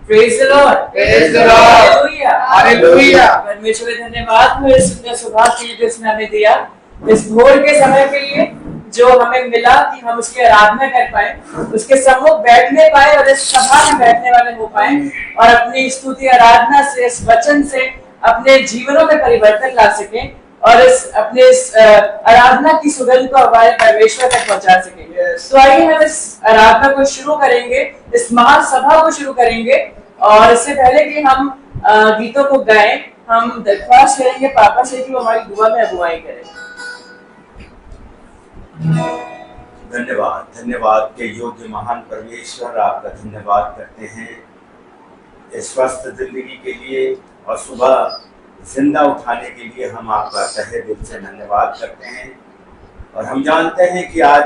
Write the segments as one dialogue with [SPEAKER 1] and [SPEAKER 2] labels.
[SPEAKER 1] Praise the Lord.
[SPEAKER 2] Praise the Lord.
[SPEAKER 1] Hallelujah.
[SPEAKER 2] Hallelujah.
[SPEAKER 1] परमेश्वर का धन्यवाद हो इस सुंदर सुबह के लिए जो उसने हमें दिया, इस भोर के समय के लिए जो हमें मिला कि हम उसकी आराधना कर पाए, उसके सम्मुख बैठने पाए और इस सभा में बैठने वाले हो पाए और अपनी स्तुति आराधना से, इस वचन से अपने जीवनों में परिवर्तन ला सके और अपने आराधना की सुगंध को हमारे परमेश्वर तक पहुंचा सके। तो आइए हम इस आराधना को शुरू करेंगे, इस महासभा को शुरू करेंगे और इससे पहले कि हम गीतों को गाएं, हम दरख्वास्त करेंगे पापा से कि वो हमारी दुआ में अगुवाई करें।
[SPEAKER 3] धन्यवाद, धन्यवाद के योग्य महान परमेश्वर, आपका धन्यवाद करते हैं स्वस्थ जिंदगी के लिए और सुबह जिंदा उठाने के लिए हम आपका तहे दिल से धन्यवाद करते हैं। और हम जानते हैं कि आज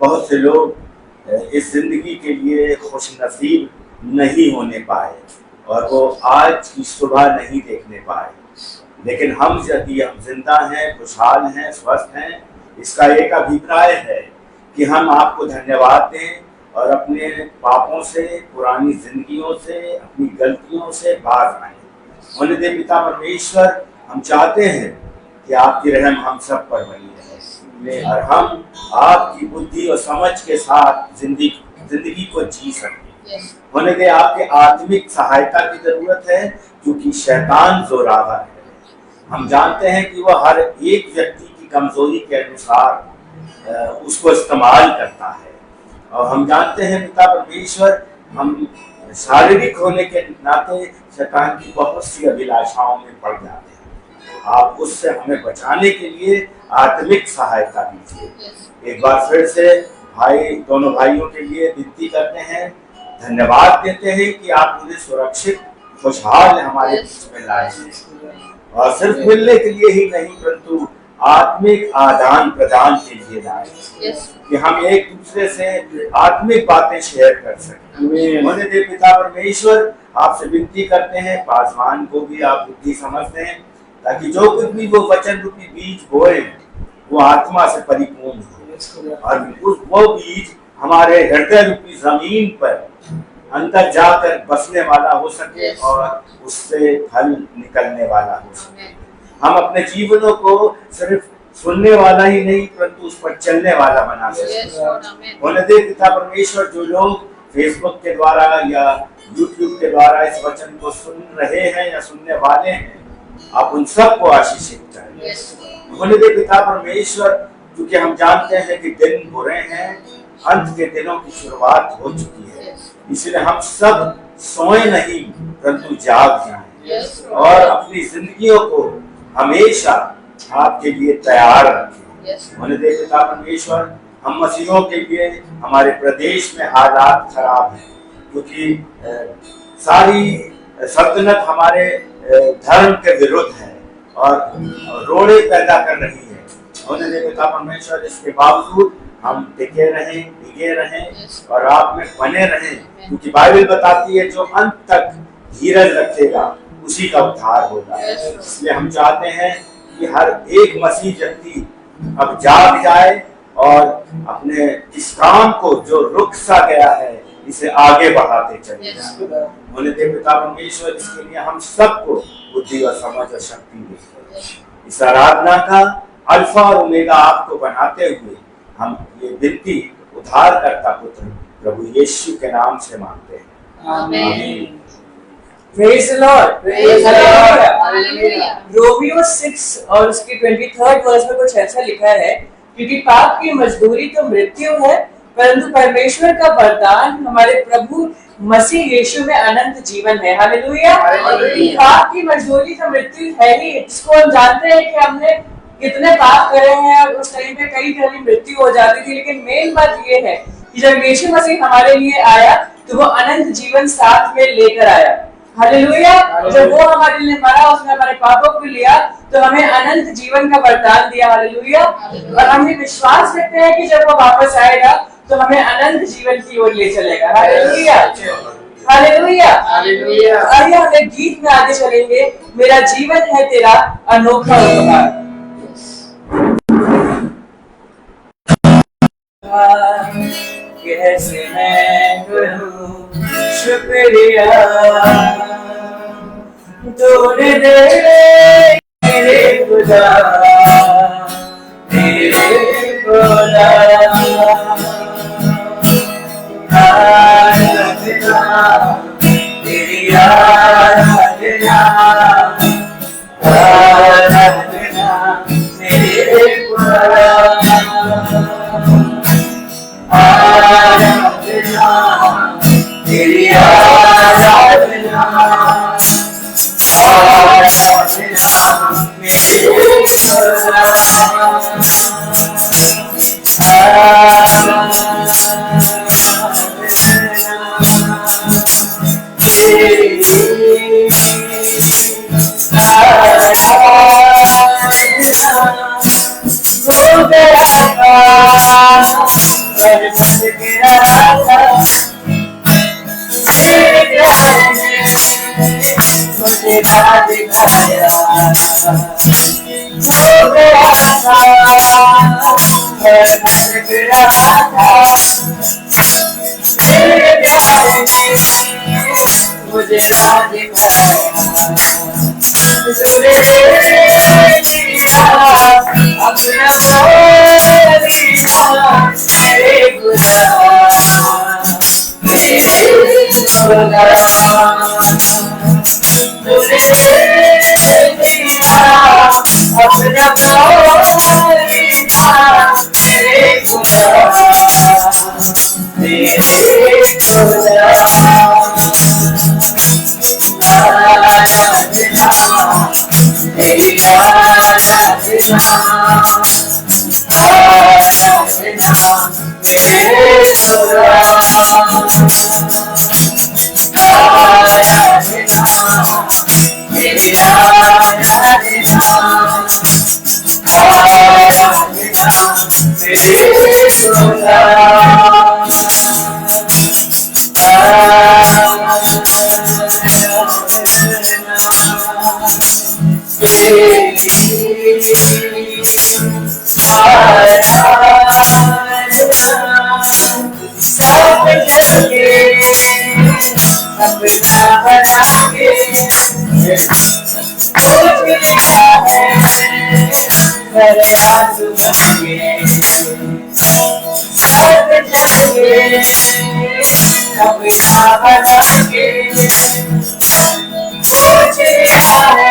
[SPEAKER 3] बहुत से लोग इस जिंदगी के लिए खुश नसीब नहीं होने पाए और वो आज की सुबह नहीं देखने पाए, लेकिन हम यदि हम जिंदा हैं, खुशहाल हैं, स्वस्थ हैं, इसका एक अभिप्राय है कि हम आपको धन्यवाद दें और अपने पापों से, पुरानी जिंदगियों से, अपनी गलतियों से बाज आए। होने दे पिता परमेश्वर, हम चाहते हैं कि आपकी रहम हम सब पर बनी रहे और हम आपकी बुद्धि और समझ के साथ जिंदगी को जी सकें। होने दे आपके आत्मिक सहायता की जरूरत है, क्योंकि शैतान जोरावर है। हम जानते हैं कि वह हर एक व्यक्ति की कमजोरी के अनुसार उसको इस्तेमाल करता है और हम जानते हैं पिता परमेश्वर, हम शारीरिक होने के नाते शैतान की बहुत सी अभिलाषाओं में पड़ जाते हैं। आप उससे हमें बचाने के लिए आत्मिक सहायता दीजिए। एक बार फिर से दोनों भाइयों के लिए विनती करते हैं, धन्यवाद देते हैं कि आप मुझे सुरक्षित, खुशहाल हमारे बीच में लाए हैं और सिर्फ मिलने के लिए ही नहीं, परंतु आत्मिक आदान प्रदान के लिए लाए कि हम एक दूसरे से आत्मिक बातें शेयर कर सकें। होने दे पिता परमेश्वर, आपसे विनती करते हैं पासवान को भी आप बुद्धि समझ दें, ताकि जो कुछ भी वो वचन रूपी बीज बोए वो आत्मा से परिपूर्ण हो और वो बीज हमारे हृदय रूपी जमीन पर अंदर जाकर बसने वाला हो सके और उससे फल निकलने वाला हो सके। हम अपने जीवनों को सिर्फ सुनने वाला ही नहीं, परंतु उस पर चलने वाला बना सकते। होने दे पिता परमेश्वर, जो लोग फेसबुक के द्वारा या यूट्यूब के द्वारा इस वचन को सुन रहे हैं या सुनने वाले हैं, आप उन सबको आशीषित करें। होने दे पिता परमेश्वर, क्योंकि हम जानते हैं कि दिन बुरे हैं, अंत के दिनों की शुरुआत हो चुकी है, इसलिए हम सब सोए नहीं परंतु जाग जाएं और अपनी जिंदगियों को हमेशा आपके लिए तैयार रखें। होने दे पिता परमेश्वर, हम मसीहों के लिए हमारे प्रदेश में हालात खराब हैं, क्योंकि सारी सल्तनत हमारे धर्म के विरुद्ध है और रोड़े पैदा कर रही है। होने दे पिता परमेश्वर, इसके बावजूद हम टिके रहें, टिके रहें और आप में बने रहें, क्योंकि बाइबल बताती है जो अंत तक धीरज रखेगा उसी का उद्धार होगा। इसलिए हम चाहते हैं कि हर एक मसीह व्यक्ति अब जाग जाए और अपने इस काम को जो रुक सा गया है इसे आगे बढ़ाते चले जाए। बोले दे पिता परमेश्वर, इसके लिए हम सबको बुद्धि और समझ और शक्ति दे। इस आराधना का अल्फा और ओमेगा आपको बनाते हुए हम ये विनती उद्धारकर्ता पुत्र प्रभु यीशु के नाम से मांगते हैं, आमीन।
[SPEAKER 1] Praise the Lord. Praise the Lord. Hallelujah. Romeo 6 और उसके 23rd वर्स में कुछ ऐसा लिखा है, क्योंकि पाप की मजदूरी तो मृत्यु है, परंतु परमेश्वर का वरदान हमारे प्रभु मसीह यीशु में अनंत जीवन है। हालेलुया। पाप की मजदूरी तो मृत्यु है ही, इसको हम जानते हैं कि हमने कितने पाप करे हैं और उस टाइम पे कई तरह की मृत्यु हो जाती थी, लेकिन मेन बात ये है कि जब यीशु मसीह हमारे लिए आया तो वो अनंत जीवन साथ में लेकर आया। हालेलुया। जब वो हमारे लिए मरा, उसने हमारे पापों को लिया तो हमें अनंत जीवन का वरदान दिया। हालेलुया। और हम ये विश्वास करते हैं कि जब वो वापस आएगा तो हमें अनंत जीवन की ओर ले चलेगा। Hallelujah, hallelujah, hallelujah. आइए हम एक गीत में आगे चलेंगे, मेरा जीवन है तेरा अनोखा उपहार। कैसे मैं करूं शुक्रिया, तूने दे मेरे खुदा, तेरे खुदा आराधना, तेरी आराधना, आराधना मेरे खुदा, आराधना तेरी आराधना, आराधना मेरे खुदा, मुझे राह दिखाया, हो गया था भटक रहा था, तेरे प्यार ने मुझे राह दिखाया, तूने दे दिया अपना बोलिया मेरे खुदा, मेरे खुदा, तूने दे दिया अपना बोलिया मेरे खुदा, मेरे खुदा, आराधना तेरी आराधना, आराधना मेरे खुदा, आराधना तेरी आराधना, आराधना मेरे खुदा, अपना बना के मेरे आंसू बन के अपना बना के सोच लिया है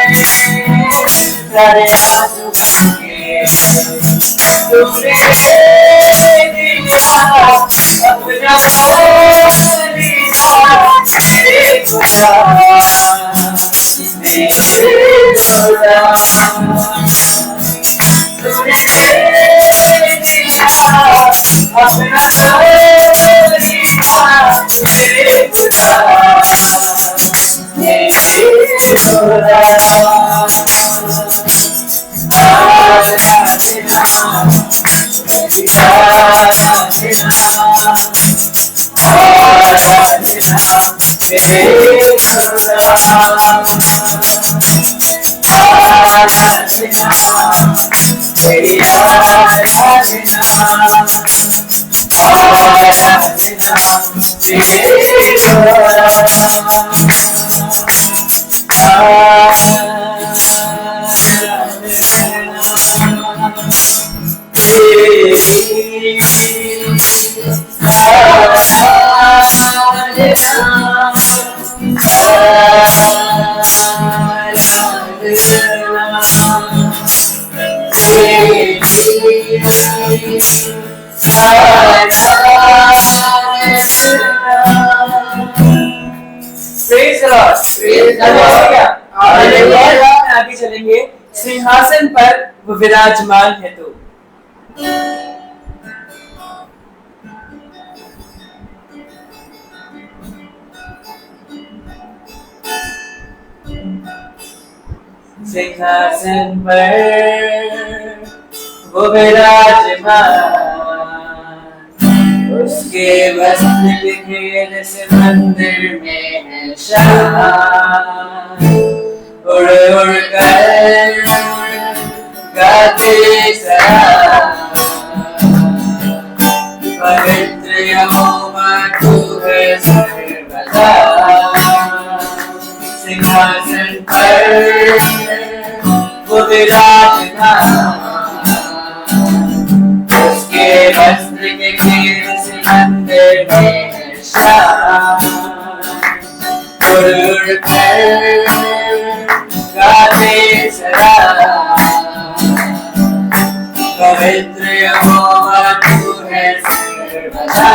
[SPEAKER 1] मेरे आंसू बन के, तूने दिया अपना बोलिया मेरे खुदा, मेरे खुदा, तूने दिया अपना बोलिया मेरे खुदा, मेरे खुदा, आराधना तेरी आराधना, आराधना मेरे खुदा, आराधना तेरी आराधना, आराधना मेरे आगे चलेंगे। सिंहासन पर वो विराजमान है तो सिंहासन पर वो विराजमान, उसके वस्त्र के खेल से मंदिर में है शान, उड़ उड़ कर गाते सलाम, पवित्र उड़ कर गाते सदा पवित्र यहोवा तू है सर्वदा।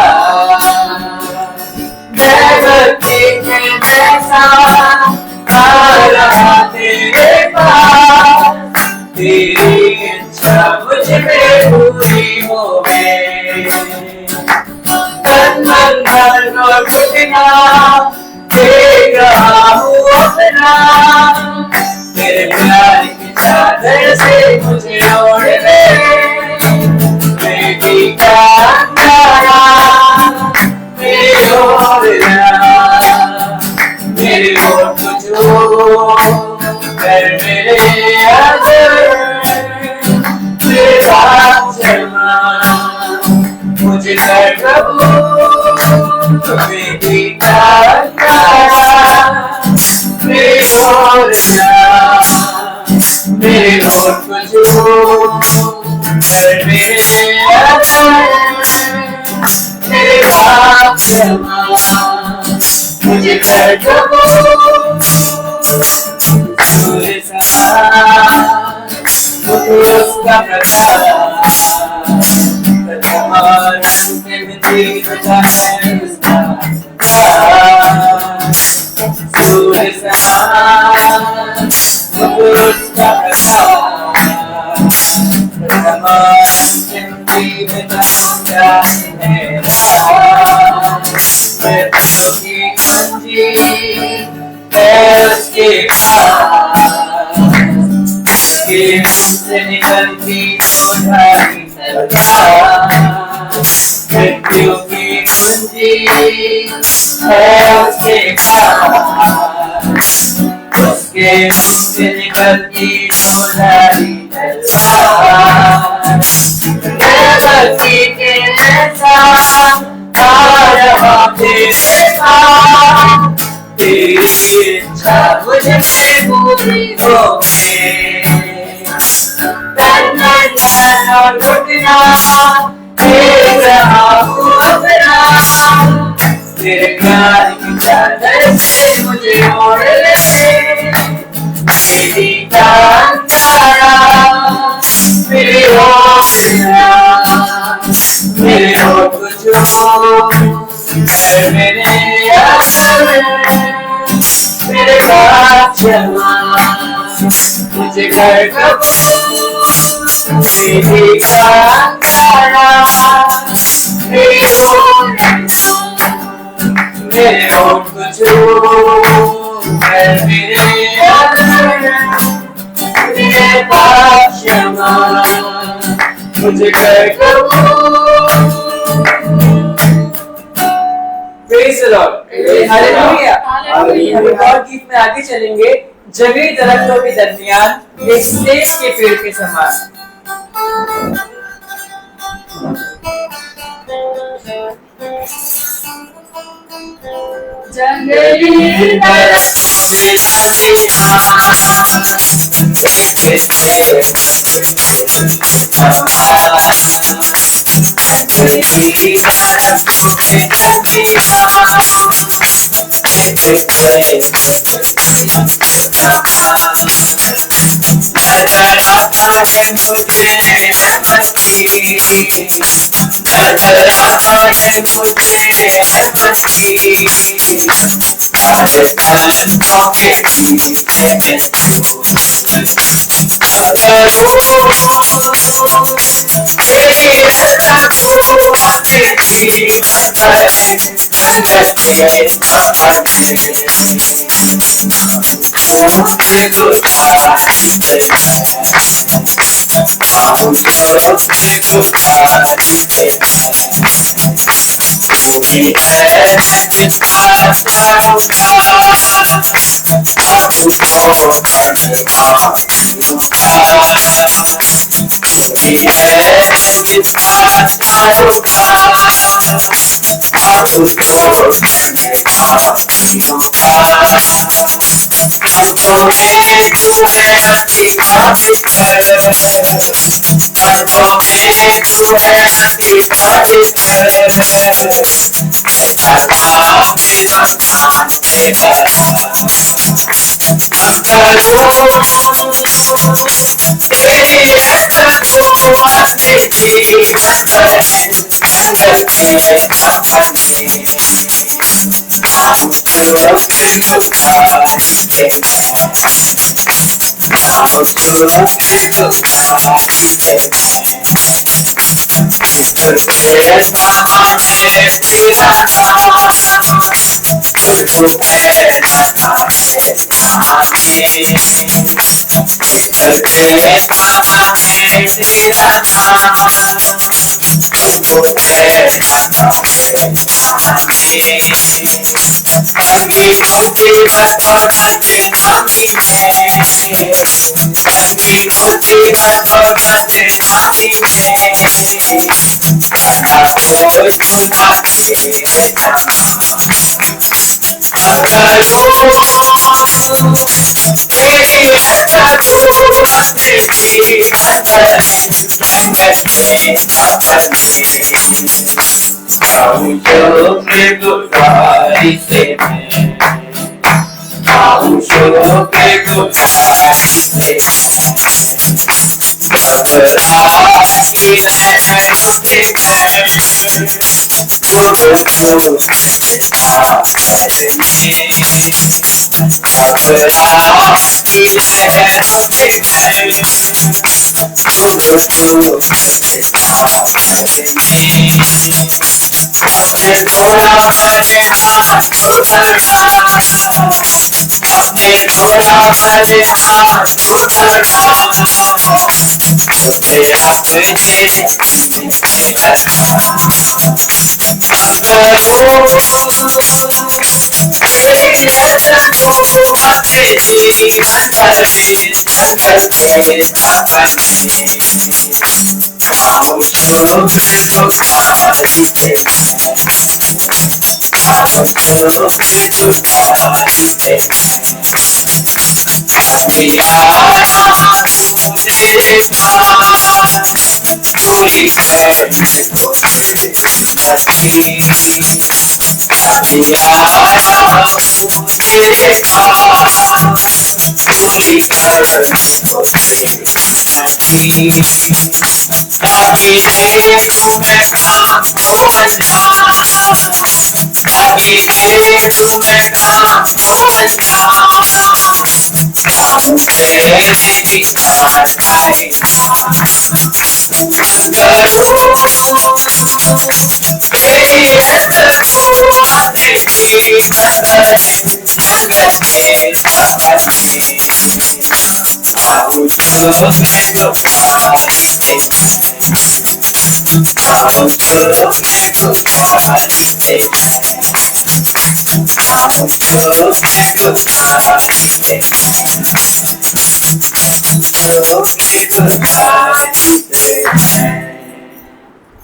[SPEAKER 1] जय भक्ति के जैसा आ रहा तेरे पास, तेरी इच्छा मुझ में पूरी होवे। तन मन धन और घुटना देख रहा हूँ अपना, तेरे प्यार की चादर से मुझे ओढ़ ले। बेटी का अंगारा मेरी ओर मेरे होठ छू कर मेरे अजर मेरे साथ शर्मा मुझे कर कबूल। बेटी का अंगारा मेरी ओर मेरे होठ छू कर मेरे अजर मेरे साथ शर्मा मुझे कर कबूल। सूर्य समान मुझे उसका प्रकाश, अंतिम जीवन है उसका प्रकाश। सूर्य समान मुझे उसका प्रकाश, अंतिम जीवन का है मृत्यु की कुंजी है उसके पास, उसके मुंह से निकलती उधारी तलवार। मृत्यु की कुंजी है उसके पास, उसके मुंह से निकलती उधारी तलवार। भक्ति के जैसा आ रहा तेरे पास, तेरी इच्छा मुझ में पूरी होवे। तन मन धन और घुटना देख रहा हूँ अपना, तेरे प्यार की चादर से मुझे ओढ़ ले। बेटी का अंगारा मेरी ओर मेरे होठ छू कर मेरे अजर मेरे साथ शर्मा मुझे कर कबूल। बेटी का अंगारा मेरी ओर मेरे होठ छू कर मेरे अजर मेरे साथ शर्मा मुझे कर कबूल। Praise the Lord. हालेलुया। हम एक और गीत में आगे चलेंगे। जंगली दरख्तों के दरमियान एक सेब के पेड़ के समान। जंगली दरख्तों में नजर आता है मुझे नजर आता है मुझे सारे दरख्तों के पीछे तेरी रज़ा तेरी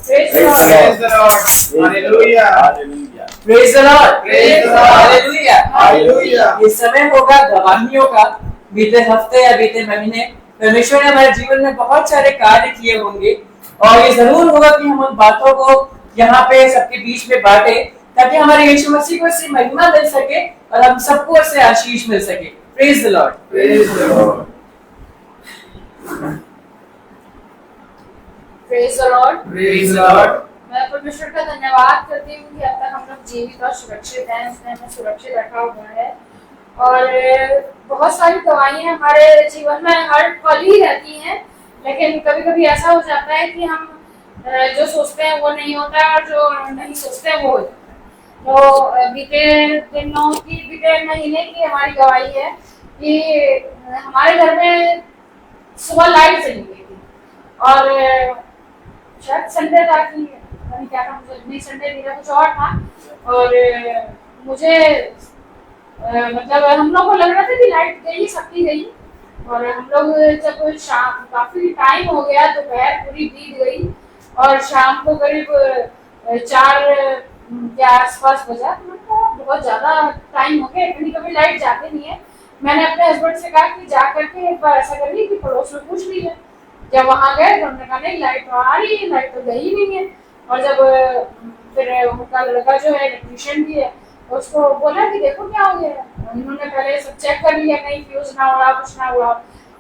[SPEAKER 2] Praise the Lord. Hallelujah.
[SPEAKER 3] Hallelujah.
[SPEAKER 1] Praise the Lord.
[SPEAKER 2] Praise the Lord.
[SPEAKER 1] Hallelujah.
[SPEAKER 2] Hallelujah.
[SPEAKER 1] ये समय होगा गवाहियों का। बीते हफ्ते या बीते महीने परमेश्वर ने हमारे जीवन में बहुत सारे कार्य किए होंगे और ये जरूर होगा कि हम उन बातों को यहाँ पे सबके बीच में बांटे ताकि हमारे यीशु मसीह को इससे महिमा मिल सके और हम सबको इससे आशीष मिल सके। Praise the Lord.
[SPEAKER 2] Praise the Lord.
[SPEAKER 4] Praise the Lord.
[SPEAKER 2] Praise the Lord.
[SPEAKER 4] मैं परमेश्वर का धन्यवाद करती हूँ कि अब तक हम लोग जीवित और सुरक्षित हैं, उसने हमें सुरक्षित रखा हुआ है और बहुत सारी दवाइयाँ हमारे जीवन में हर पल ही रहती हैं, लेकिन कभी कभी ऐसा हो जाता है कि हम जो सोचते हैं वो नहीं होता और जो नहीं सोचते हैं वो हो जाता है। तो बीते महीने की हमारी गवाही है कि हमारे घर में सुबह लाइट चली गई थी और शायद संडे था कि क्या था, मुझे नहीं संडे नहीं था, कुछ और था और मुझे मतलब हम लोग को लग रहा था कि लाइट गई, सबकी गई और हम लोग जब शाम काफी टाइम हो गया, दोपहर पूरी बीत गई और शाम को करीब 4 के आसपास बजा। तो मैंने कहा बहुत ज्यादा टाइम हो गया, इतनी कभी लाइट जाती नहीं है। मैंने अपने हस्बैंड से कहा कि जा करके एक बार ऐसा करिए कि पड़ोस में पूछ लीजिए। जब वहां गए तो उन्होंने कहा नहीं लाइट तो आ रही है, लाइट तो गई ही नहीं है। और जब फिर उनका लड़का जो है इलेक्ट्रीशियन भी है, तो उसको बोला कि देखो क्या हो गया। उन्होंने पहले सब चेक कर लिया, कहीं फ्यूज ना उड़ा, कुछ ना उड़ा,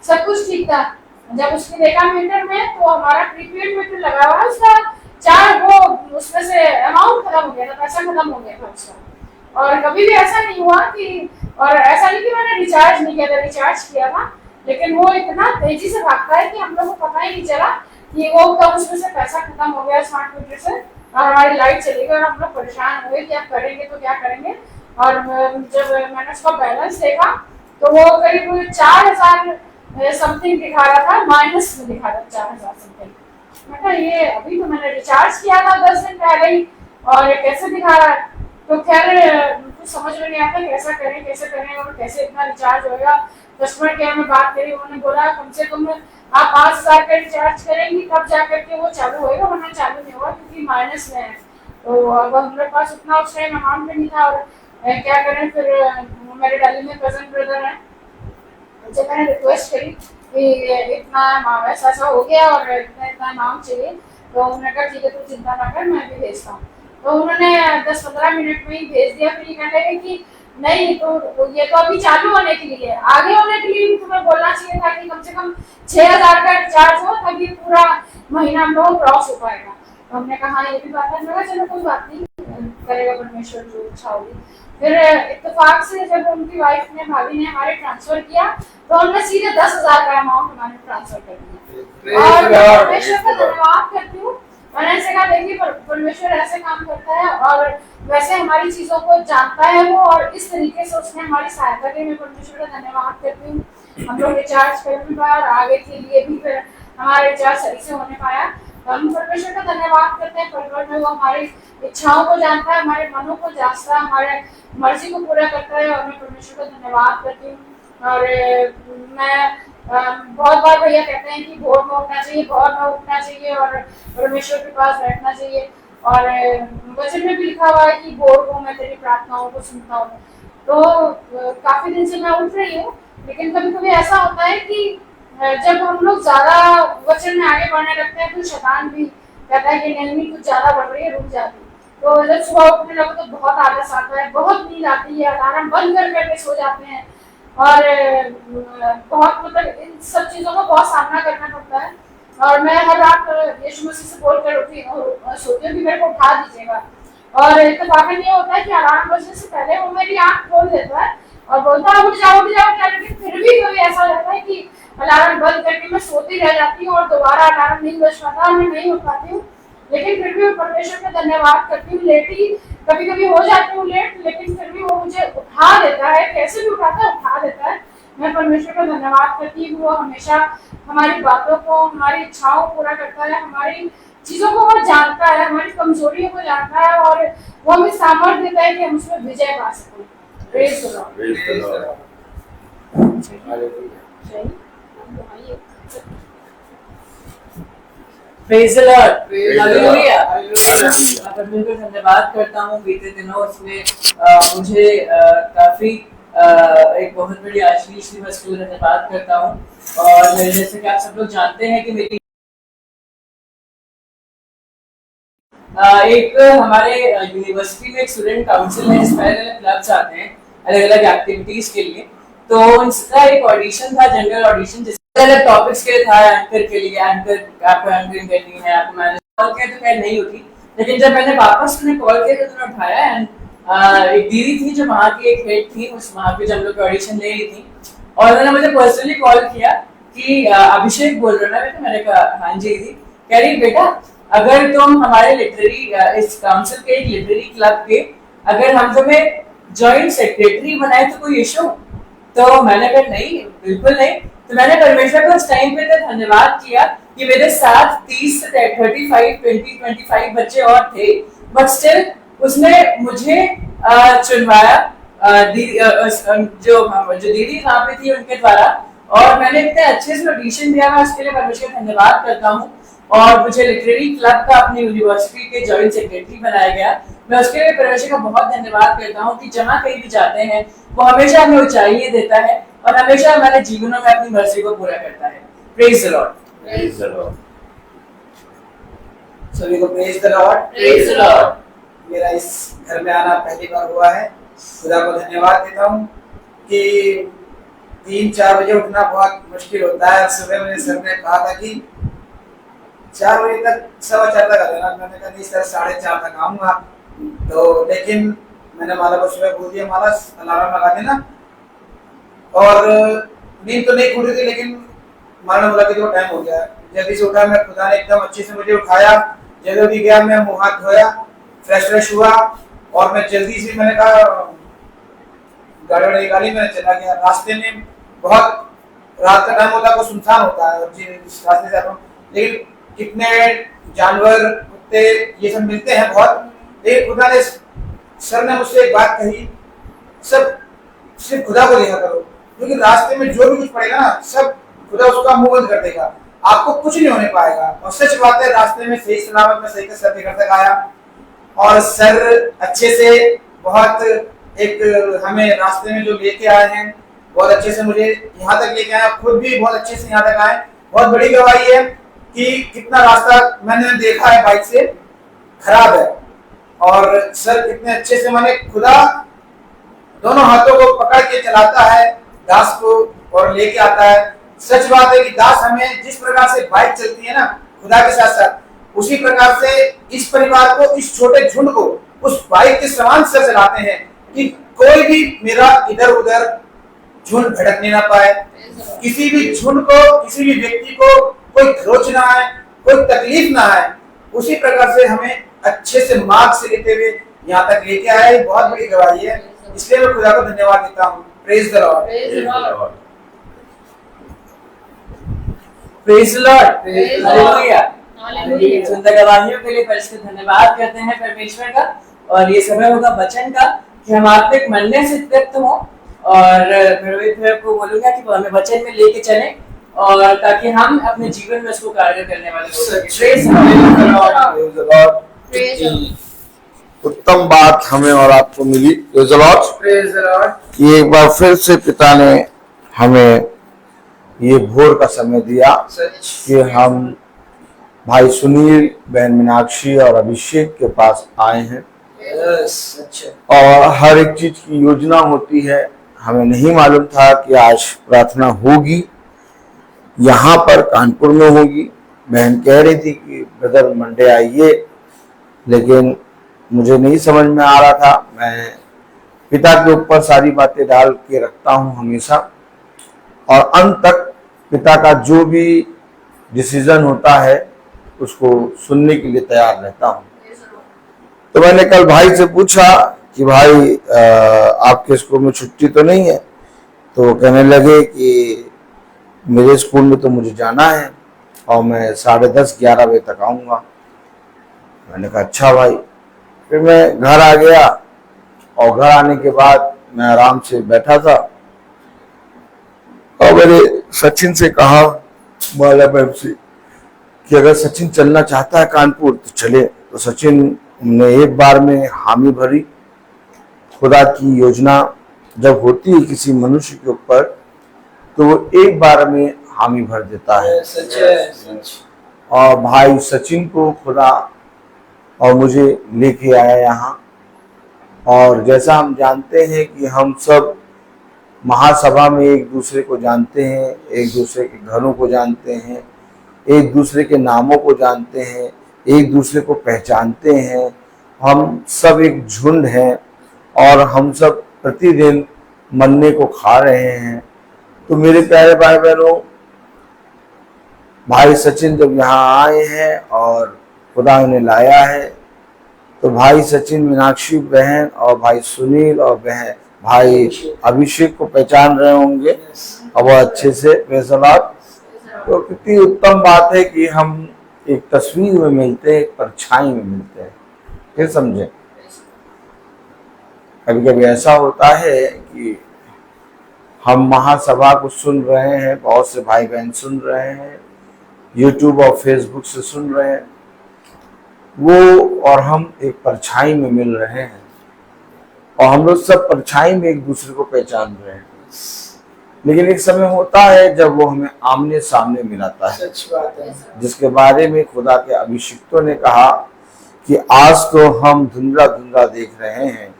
[SPEAKER 4] सब कुछ ठीक था। जब उसने देखा मीटर में तो हमारा प्रीपेड मीटर लगा हुआ है, उसका चार वो उसमें से अमाउंट खत्म हो गया था, पैसा खत्म हो गया था उसका। और कभी भी ऐसा नहीं हुआ कि, और ऐसा नहीं कि मैंने रिचार्ज नहीं किया था, रिचार्ज किया था, लेकिन वो इतना तेजी से भागता है कि हम लोग को पता ही नहीं चला कि वो कब उसमें से पैसा खत्म हो गया स्मार्ट मीटर से, और हमारी लाइट चली गई और हम लोग परेशान हुए कि अब करेंगे तो क्या करेंगे। और जब मैंने उसका बैलेंस देखा तो वो करीब 4000 समथिंग दिखा रहा था, माइनस में दिखा रहा था 4000 समथिंग। मैं कहा ये अभी तो मैंने रिचार्ज किया था 10 दिन पहले ही, और ये कैसे दिखा रहा है। तो खैर कुछ समझ में नहीं आता कैसा करें और कैसे इतना रिचार्ज होगा। कस्टमर केयर में बात करी, उन्होंने बोला कम से कम आप 5000 का रिचार्ज करेंगी तब जा करके वो चालू होएगा, वरना चालू नहीं होगा क्योंकि माइनस में है। तो अब हमारे पास उतना उस टाइम अमाउंट भी नहीं था, और क्या करें। फिर मेरे दिल्ली में कजन ब्रदर है, उनसे मैंने रिक्वेस्ट करी कि इतना ऐसा हो गया और इतना अमाउंट चाहिए। तो उन्होंने कहा ठीक है तू चिंता ना कर, मैं भी भेजता हूँ। तो उन्होंने 10-15 मिनट में ही भेज दिया। फिर ये कहने लगे कि नहीं तो ये तो अभी चालू होने के लिए, आगे होने के लिए तुम्हें बोलना चाहिए था कि कम से कम 6000 का रिचार्ज हो तभी पूरा महीना हम लोग क्रॉस हो पाएगा। तो हमने कहा हाँ ये भी बात है। मैंने कहा चलो कोई बात नहीं, करेगा परमेश्वर जो इच्छा होगी। फिर इत्तेफाक से जब उनकी वाइफ ने, भाभी ने हमारे ट्रांसफर किया तो हमने सीधे 10,000 का अमाउंट हमारे ट्रांसफर कर दिया। और परमेश्वर का धन्यवाद करती हूँ। मैंने ऐसे कहा देखिए परमेश्वर ऐसे काम करता है और वैसे हमारी चीजों को जानता है वो, और इस तरीके से उसने हमारी सहायता की। मैं परमेश्वर का धन्यवाद करती हूँ। हम लोग रिचार्ज कर भी पाए और आगे के लिए भी फिर हमारा रिचार्ज सही से होने पाया। तो हम परमेश्वर का धन्यवाद करते हैं। परमेश्वर में वो हमारी इच्छाओं को जानता है, हमारे मनों को जांचता है, हमारे मर्जी को पूरा करता है, और मैं परमेश्वर का धन्यवाद करती हूँ। और मैं बहुत बार भैया कहते हैं कि भोर में उठना चाहिए, भोर में उठना चाहिए और परमेश्वर के पास बैठना चाहिए। और वचन में भी लिखा हुआ है कि भोर को मैं तेरी प्रार्थनाओं को सुनता हूँ। तो काफी दिन से मैं उठ रही हूँ, लेकिन कभी कभी ऐसा होता है कि जब हम लोग ज्यादा वचन में आगे बढ़ने लगते हैं तो शैतान भी कहता है कि नहीं कुछ ज्यादा बढ़ रही है, रुक जाती। तो जब सुबह उठने लगो तो बहुत आलस आता है, बहुत नींद आती है, अलार्म बंद कर करके सो जाते हैं, और बहुत मतलब इन सब चीजों का बहुत सामना करना पड़ता है। और मैं हर रात यीशु मसीह से बोल कर उठी सोती हूँ कि मेरे को उठा दीजिएगा। और इत्तेफाकन ये होता है कि अलार्म बजने से पहले वो मेरी आंख खोल देता है और बोलता है उठ जाओ क्या, लेकिन फिर भी कभी ऐसा रहता है कि अलार्म बंद करके मैं सोती रह जाती हूँ और दोबारा अलार्म नहीं बज पाता, मैं नहीं उठ पाती हूँ। लेकिन फिर भी परमेश्वर का धन्यवाद करती हूँ। लेटी कभी कभी हो जाती हूँ लेट, लेकिन फिर भी वो मुझे उठा देता है, कैसे भी उठाता है उठा देता है। मैं परमेश्वर का धन्यवाद करती हूँ। वो हमेशा हमारी बातों को, हमारी इच्छाओं को पूरा करता है, हमारी चीजों को वो जानता है, हमारी कमजोरियों को जानता है, और वो हमें सामर्थ्य देता है कि हम उसमें विजय पा सकें। Praise the Lord.
[SPEAKER 3] Praise the Lord.
[SPEAKER 1] Praise the Lord,
[SPEAKER 2] Praise the
[SPEAKER 1] hallelujah.
[SPEAKER 2] Lord.
[SPEAKER 1] मैं परमेश्वर का धन्यवाद करता हूँ। बीते दिनों उसने मुझे काफी एक बहुत बड़ी आशीष दी, मैं उसके लिए धन्यवाद करता हूँ। और जैसे कि आप सब लोग जानते हैं कि मेरी एक हमारे यूनिवर्सिटी में एक स्टूडेंट काउंसिल है, जिसमें अलग अलग क्लब्स आते हैं अलग अलग एक्टिविटीज के लिए। तो उसका एक ऑडिशन था, जनरल ऑडिशन, जिसमें अलग टॉपिक्स के था। एंकर के लिए, एंकर आपको एंकरिंग करनी है, आपको मैनेज कॉल किया तो खैर नहीं होती, लेकिन जब मैंने वापस उन्हें कॉल किया तो उन्होंने उठाया। एंड एक दीदी थी जो वहाँ की एक हेड थी, उस वहाँ पे जब लोग ऑडिशन ले रही थी, और उन्होंने मुझे पर्सनली कॉल किया कि अभिषेक बोल रहे हो ना बेटा? मैंने कहा हाँ जी दीदी। कह रही बेटा अगर तुम हमारे लिटरेरी इस काउंसिल के एक लिटरेरी क्लब के अगर हम तुम्हें जॉइंट सेक्रेटरी बनाए तो कोई इशू? तो मैंने कहा नहीं, बिल्कुल नहीं। तो मैंने परमेश्वर को उस टाइम पे तो धन्यवाद किया कि मेरे साथ 30 से 25 बच्चे और थे, बट स्टिल उसने मुझे चुनवाया जो दीदी वहाँ पे थी उनके द्वारा, और मैंने इतने अच्छे से ऑडिशन दिया। मैं उसके लिए परमेश्वर का धन्यवाद करता हूँ। और मुझे लिटरेरी क्लब का अपनी यूनिवर्सिटी के जॉइंट सेक्रेटरी बनाया गया। मैं उसके लिए परमेश्वर का बहुत धन्यवाद करता हूँ कि जहाँ कहीं भी जाते हैं वो हमेशा हमें ऊंचाई देता है और हमेशा हमारे जीवनों में अपनी मर्जी को पूरा करता है। Praise the Lord.
[SPEAKER 3] Praise the Lord.
[SPEAKER 2] सभी को praise the Lord.
[SPEAKER 1] Praise the Lord.
[SPEAKER 2] मेरा इस घर में आना पहली बार हुआ है। खुदा को धन्यवाद देता हूँ कि 3-4 बजे उठना बहुत मुश्किल होता है। सुबह मुझे सर ने कहा था कि 4 बजे तक 4:15 तक आ जाना। मैंने कहा नहीं सर 4:30 तक आऊंगा। तो लेकिन मैंने माला को सुबह बोल दिया, माला अलार्म लगा देना। और नींद तो नहीं खुल रही थी, लेकिन माला ने बोला कि देखो टाइम हो गया। जल्दी से उठा मैं, खुदा ने एकदम अच्छे से मुझे उठाया। जल्दी गया, मैं मुंह हाथ धोया, फ्रेश हुआ और मैं जल्दी से, मैंने कहा गाड़ी निकाली, मैंने चला गया। रास्ते में बहुत रात का टाइम होता है, बहुत सुनसान होता है जिस रास्ते से आता हूँ, लेकिन कितने जानवर कुत्ते ये सब मिलते हैं बहुत। लेकिन खुदा ने, सर ने मुझसे एक बात कही, सब सिर्फ खुदा को देखा करो, क्योंकि रास्ते में जो भी कुछ पड़ेगा ना, सब खुदा उसका मुंह बंद कर देगा, आपको कुछ नहीं होने पाएगा। और सच बात है, रास्ते में सही सलामत मैं सही सर के घर तक आया और सर अच्छे से बहुत एक हमें रास्ते में जो लेके आए हैं, बहुत अच्छे से मुझे यहाँ तक लेके आए। खुद भी बहुत अच्छे से यहाँ तक आए। बहुत बड़ी गवाही है कि कितना रास्ता मैंने देखा है बाइक से खराब है, और सर कितने अच्छे से, मैंने खुदा दोनों हाथों को पकड़ के चलाता है दास को और लेके आता है। सच बात है कि दास हमें जिस प्रकार से बाइक चलती है ना खुदा के साथ साथ, उसी प्रकार से इस परिवार को, इस छोटे झुंड को उस बाइक के समान से चलाते हैं कि कोई भी मेरा इधर उधर झुंड भटकने ना पाए, किसी भी झुंड को, किसी भी व्यक्ति को कोई खरोच ना आए, कोई तकलीफ ना आए। उसी प्रकार से हमें अच्छे से मार्ग से लेते हुए यहाँ तक लेके आए। बहुत बड़ी गवाही है, इसलिए मैं खुदा को धन्यवाद देता हूँ। Praise the Lord.
[SPEAKER 1] Praise the Lord.
[SPEAKER 2] Praise
[SPEAKER 1] hallelujah.
[SPEAKER 4] Hallelujah.
[SPEAKER 1] सुंदर गवाहियों के लिए परमेश्वर का धन्यवाद करते हैं परमेश्वर का। और ये समय होगा वचन का कि हम आपके मनने से तृप्त हो, और परमेश्वर को बोलूंगा कि वो हमें वचन में लेके चले, और ताकि हम अपने जीवन में उसको कार्य करने वाले हो सके। Praise the Lord.
[SPEAKER 4] प्रेज
[SPEAKER 5] उत्तम बात हमें और आपको मिली। Praise the Lord.
[SPEAKER 2] Praise the Lord.
[SPEAKER 5] कि एक बार फिर से पिता ने हमें ये भोर का समय दिया
[SPEAKER 2] सच।
[SPEAKER 5] कि हम भाई सुनील, बहन मीनाक्षी और अभिषेक के पास आए हैं।
[SPEAKER 2] अच्छा।
[SPEAKER 5] और हर एक चीज की योजना होती है। हमें नहीं मालूम था कि आज प्रार्थना होगी, यहाँ पर कानपुर में होगी। बहन कह रही थी कि ब्रदर मंडे आइए, लेकिन मुझे नहीं समझ में आ रहा था। मैं पिता के ऊपर सारी बातें डाल के रखता हूँ हमेशा, और अंत तक पिता का जो भी डिसीजन होता है उसको सुनने के लिए तैयार रहता हूँ। तो मैंने कल भाई से पूछा कि भाई आपके स्कूल में छुट्टी तो नहीं है? तो वो कहने लगे कि मेरे स्कूल में तो मुझे जाना है और मैं 10:30-11 बजे तक आऊँगा। मैंने कहा अच्छा भाई। फिर मैं घर आ गया, और घर आने के बाद मैं आराम से बैठा था और मैंने सचिन से कहा, माला मैम से, कि अगर सचिन चलना चाहता है कानपुर तो चले। तो सचिन ने एक बार में हामी भरी। खुदा की योजना जब होती है किसी मनुष्य के ऊपर तो वो एक बार में हामी भर देता है।
[SPEAKER 2] सच है।
[SPEAKER 5] और भाई सचिन को खुदा और मुझे लेके आया यहाँ। और जैसा हम जानते हैं कि हम सब महासभा में एक दूसरे को जानते हैं, एक दूसरे के घरों को जानते हैं, एक दूसरे के नामों को जानते हैं, एक दूसरे को पहचानते हैं। हम सब एक झुंड हैं और हम सब प्रतिदिन मन्ने को खा रहे हैं। तो मेरे प्यारे भाई बहनों, भाई सचिन जब यहाँ आए हैं और खुदा उन्हें लाया है, तो भाई सचिन, मीनाक्षी बहन और भाई सुनील और बहन भाई अभिषेक को पहचान रहे होंगे और बहुत अच्छे से। Praise the Lord. तो कितनी उत्तम बात है कि हम एक तस्वीर में मिलते हैं, एक परछाई में मिलते हैं। फिर समझे, कभी कभी ऐसा होता है कि हम महासभा को सुन रहे हैं, बहुत से भाई बहन सुन रहे हैं, YouTube और Facebook से सुन रहे हैं, वो और हम एक परछाई में मिल रहे हैं और हम लोग सब परछाई में एक दूसरे को पहचान रहे हैं। लेकिन एक समय होता है जब वो हमें आमने सामने मिलाता है,
[SPEAKER 2] सच बात है।
[SPEAKER 5] जिसके बारे में खुदा के अभिषिक्तों ने कहा कि आज तो हम धुंधला धुंधला देख रहे हैं,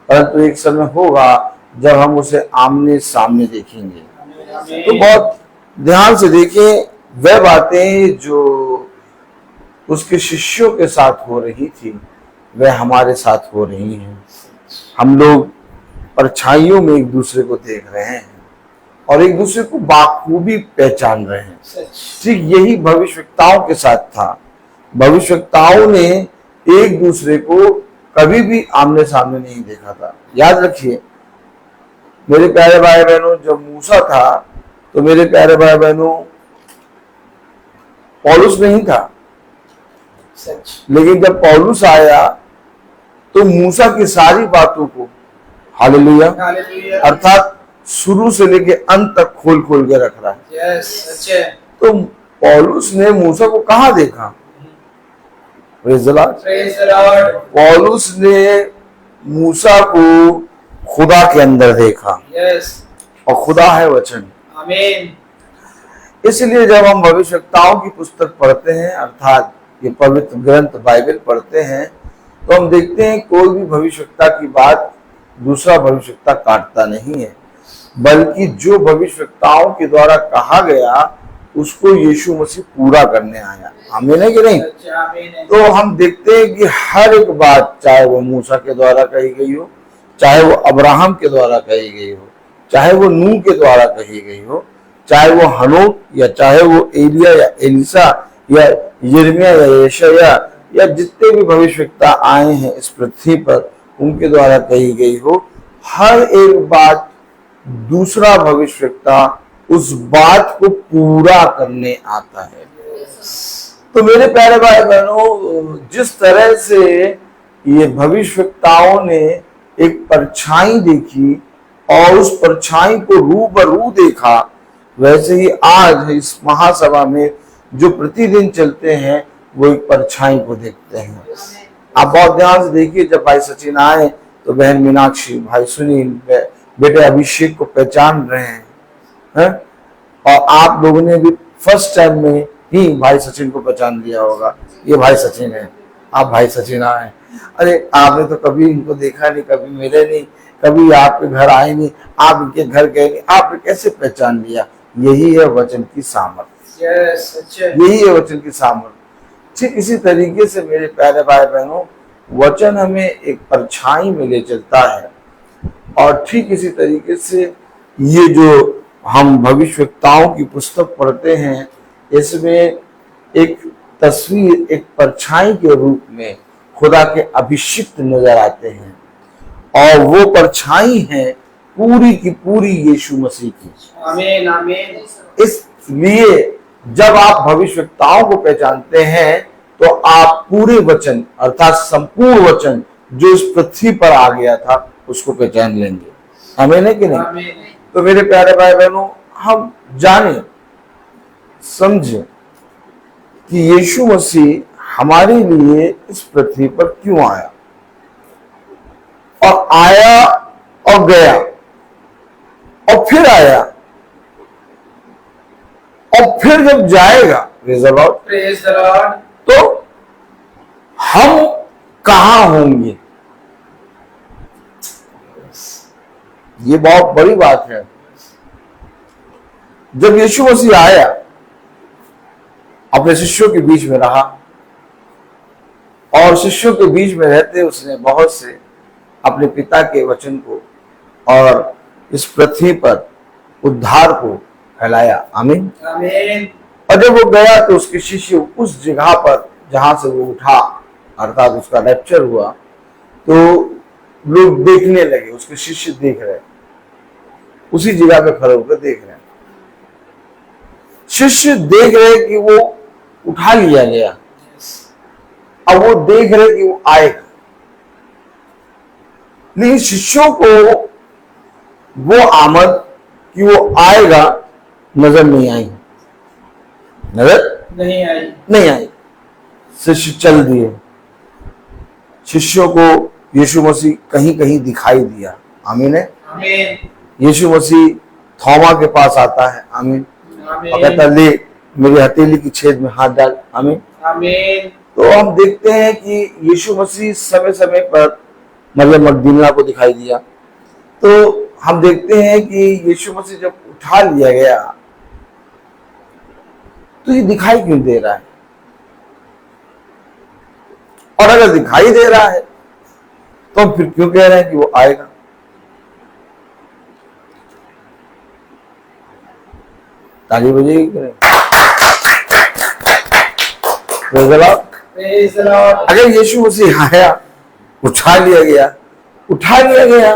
[SPEAKER 5] परंतु एक समय होगा जब हम उसे आमने सामने देखेंगे। तो बहुत ध्यान से देखें, वह बातें जो उसके शिष्यों के साथ हो रही थी वह हमारे साथ हो रही हैं। हम लोग परछाइयों में एक दूसरे को देख रहे हैं और एक दूसरे को बाखूबी पहचान रहे हैं। ठीक यही भविष्यवक्ताओं के साथ था। भविष्यवक्ताओं ने एक दूसरे को कभी भी आमने सामने नहीं देखा था। याद रखिए मेरे प्यारे भाई बहनों, जब मूसा था तो मेरे प्यारे भाई बहनों पौलुस नहीं था,
[SPEAKER 2] सच।
[SPEAKER 5] लेकिन जब पौलुस आया तो मूसा की सारी बातों को, हालेलुया,
[SPEAKER 2] हालेलुया।
[SPEAKER 5] अर्थात शुरू से लेके अंत तक खोल खोल के रख रहा है।
[SPEAKER 2] यस, सच है।
[SPEAKER 5] तो पौलुस ने मूसा को कहाँ देखा? Praise the Lord.
[SPEAKER 2] Praise the Lord.
[SPEAKER 5] पौलुस ने मूसा को खुदा के अंदर देखा
[SPEAKER 2] यस,
[SPEAKER 5] और खुदा है वचन।
[SPEAKER 2] आमीन।
[SPEAKER 5] इसलिए जब हम भविष्यवक्ताओं की पुस्तक पढ़ते हैं, अर्थात ये पवित्र ग्रंथ बाइबल पढ़ते हैं, तो हम देखते हैं कोई भी भविष्यवक्ता की बात दूसरा भविष्यवक्ता काटता नहीं है, बल्कि जो भविष्यवक्ताओं के द्वारा कहा गया उसको यीशु मसीह पूरा करने आया। आमीन है कि नहीं?
[SPEAKER 2] सच, आमीन है।
[SPEAKER 5] तो हम देखते हैं कि हर एक बात, चाहे वो मूसा के द्वारा कही गई हो, चाहे वो अब्राहम के द्वारा कही गई हो, चाहे वो नूह के द्वारा कही गई हो, चाहे वो हनोक या चाहे वो एलिया या एलिसा या यिर्मयाह या यशायाह या जितने भी भविष्यवक्ता आए हैं इस पृथ्वी पर उनके द्वारा कही गई हो, हर एक बात दूसरा भविष्यवक्ता उस बात को पूरा करने आता है। तो मेरे प्यारे भाई बहनों, जिस तरह से ये भविष्यवक्ताओं ने एक परछाई देखी और उस परछाई को रूबरू देखा, वैसे ही आज इस महासभा में जो प्रतिदिन चलते हैं वो एक परछाई को देखते हैं। आप बहुत ध्यान से देखिए, जब भाई सचिन आए तो बहन मीनाक्षी, भाई सुनील, बेटे अभिषेक को पहचान रहे हैं, और आप लोगों ने भी फर्स्ट टाइम में ही भाई सचिन को पहचान लिया होगा, ये भाई सचिन है, आप भाई सचिन आए। अरे आपने तो कभी इनको देखा नहीं, कभी मिले नहीं, कभी आपके घर आए नहीं, आप इनके घर गए नहीं, आपने कैसे पहचान लिया? यही है वचन की सामर्थ।
[SPEAKER 2] यस, सच है।
[SPEAKER 5] यही है वचन की सामर्थ। ठीक इसी तरीके से मेरे प्यारे भाई बहनों, वचन हमें एक परछाई में ले चलता है और ठीक इसी तरीके से ये जो हम भविष्यवक्ताओं की पुस्तक पढ़ते हैं, इसमें एक तस्वीर, एक परछाई के रूप में खुदा के अभिषिक्त नजर आते हैं और वो परछाई है पूरी की पूरी यीशु मसीह की।
[SPEAKER 2] आमीन, आमीन।
[SPEAKER 5] इसलिए जब आप भविष्यवक्ताओं को पहचानते हैं तो आप पूरे वचन अर्थात संपूर्ण वचन जो इस पृथ्वी पर आ गया था उसको पहचान लेंगे। आमीन है कि नहीं?
[SPEAKER 2] आमीन।
[SPEAKER 5] तो मेरे प्यारे भाई बहनों, हम जाने समझे कि यीशु मसीह हमारे लिए इस पृथ्वी पर क्यों आया, और आया और गया और फिर आया और फिर जब जाएगा, praise the Lord,
[SPEAKER 2] praise the Lord,
[SPEAKER 5] तो हम कहां होंगे? ये बहुत बड़ी बात है। जब यीशु मसीह आया, अपने शिष्यों के बीच में रहा और शिष्यों के बीच में रहते उसने बहुत से अपने पिता के वचन को और इस पृथ्वी पर उद्धार को फैलाया। आमीन,
[SPEAKER 2] आमीन।
[SPEAKER 5] और जब वो गया तो उसके शिष्य उस जगह पर जहां से वो उठा, अर्थात उसका रैप्चर हुआ, तो लोग देखने लगे, उसके शिष्य देख रहे, उसी जगह पे खड़े होकर देख रहे हैं। शिष्य देख रहे कि वो उठा लिया गया, अब वो देख रहे कि वो आएगा, लेकिन शिष्यों को वो आमद कि वो आएगा नजर नहीं आई, नजर
[SPEAKER 2] नहीं आई।
[SPEAKER 5] शिष्य चल दिए। शिष्यों को यीशु मसीह कहीं कहीं दिखाई दिया। आमीन है।
[SPEAKER 2] आमीन
[SPEAKER 5] यीशु मसीह थोमा के पास आता है। आमीन। और कहता
[SPEAKER 2] आमीन
[SPEAKER 5] ले मेरी हथेली की छेद में हाथ डाल। आमीन।
[SPEAKER 2] आमीन।
[SPEAKER 5] तो हम देखते हैं कि यीशु मसीह समय समय पर मरियम मगदलीना को दिखाई दिया। तो हम देखते हैं कि यीशु मसीह जब उठा लिया गया तो ये दिखाई क्यों दे रहा है? और अगर दिखाई दे रहा है तो हम फिर क्यों कह रहे हैं कि वो आएगा? ताली बजेगी कि नहीं? Praise the Lord।
[SPEAKER 2] Praise the Lord.
[SPEAKER 5] अगर यीशु मसीह आया, उठा लिया गया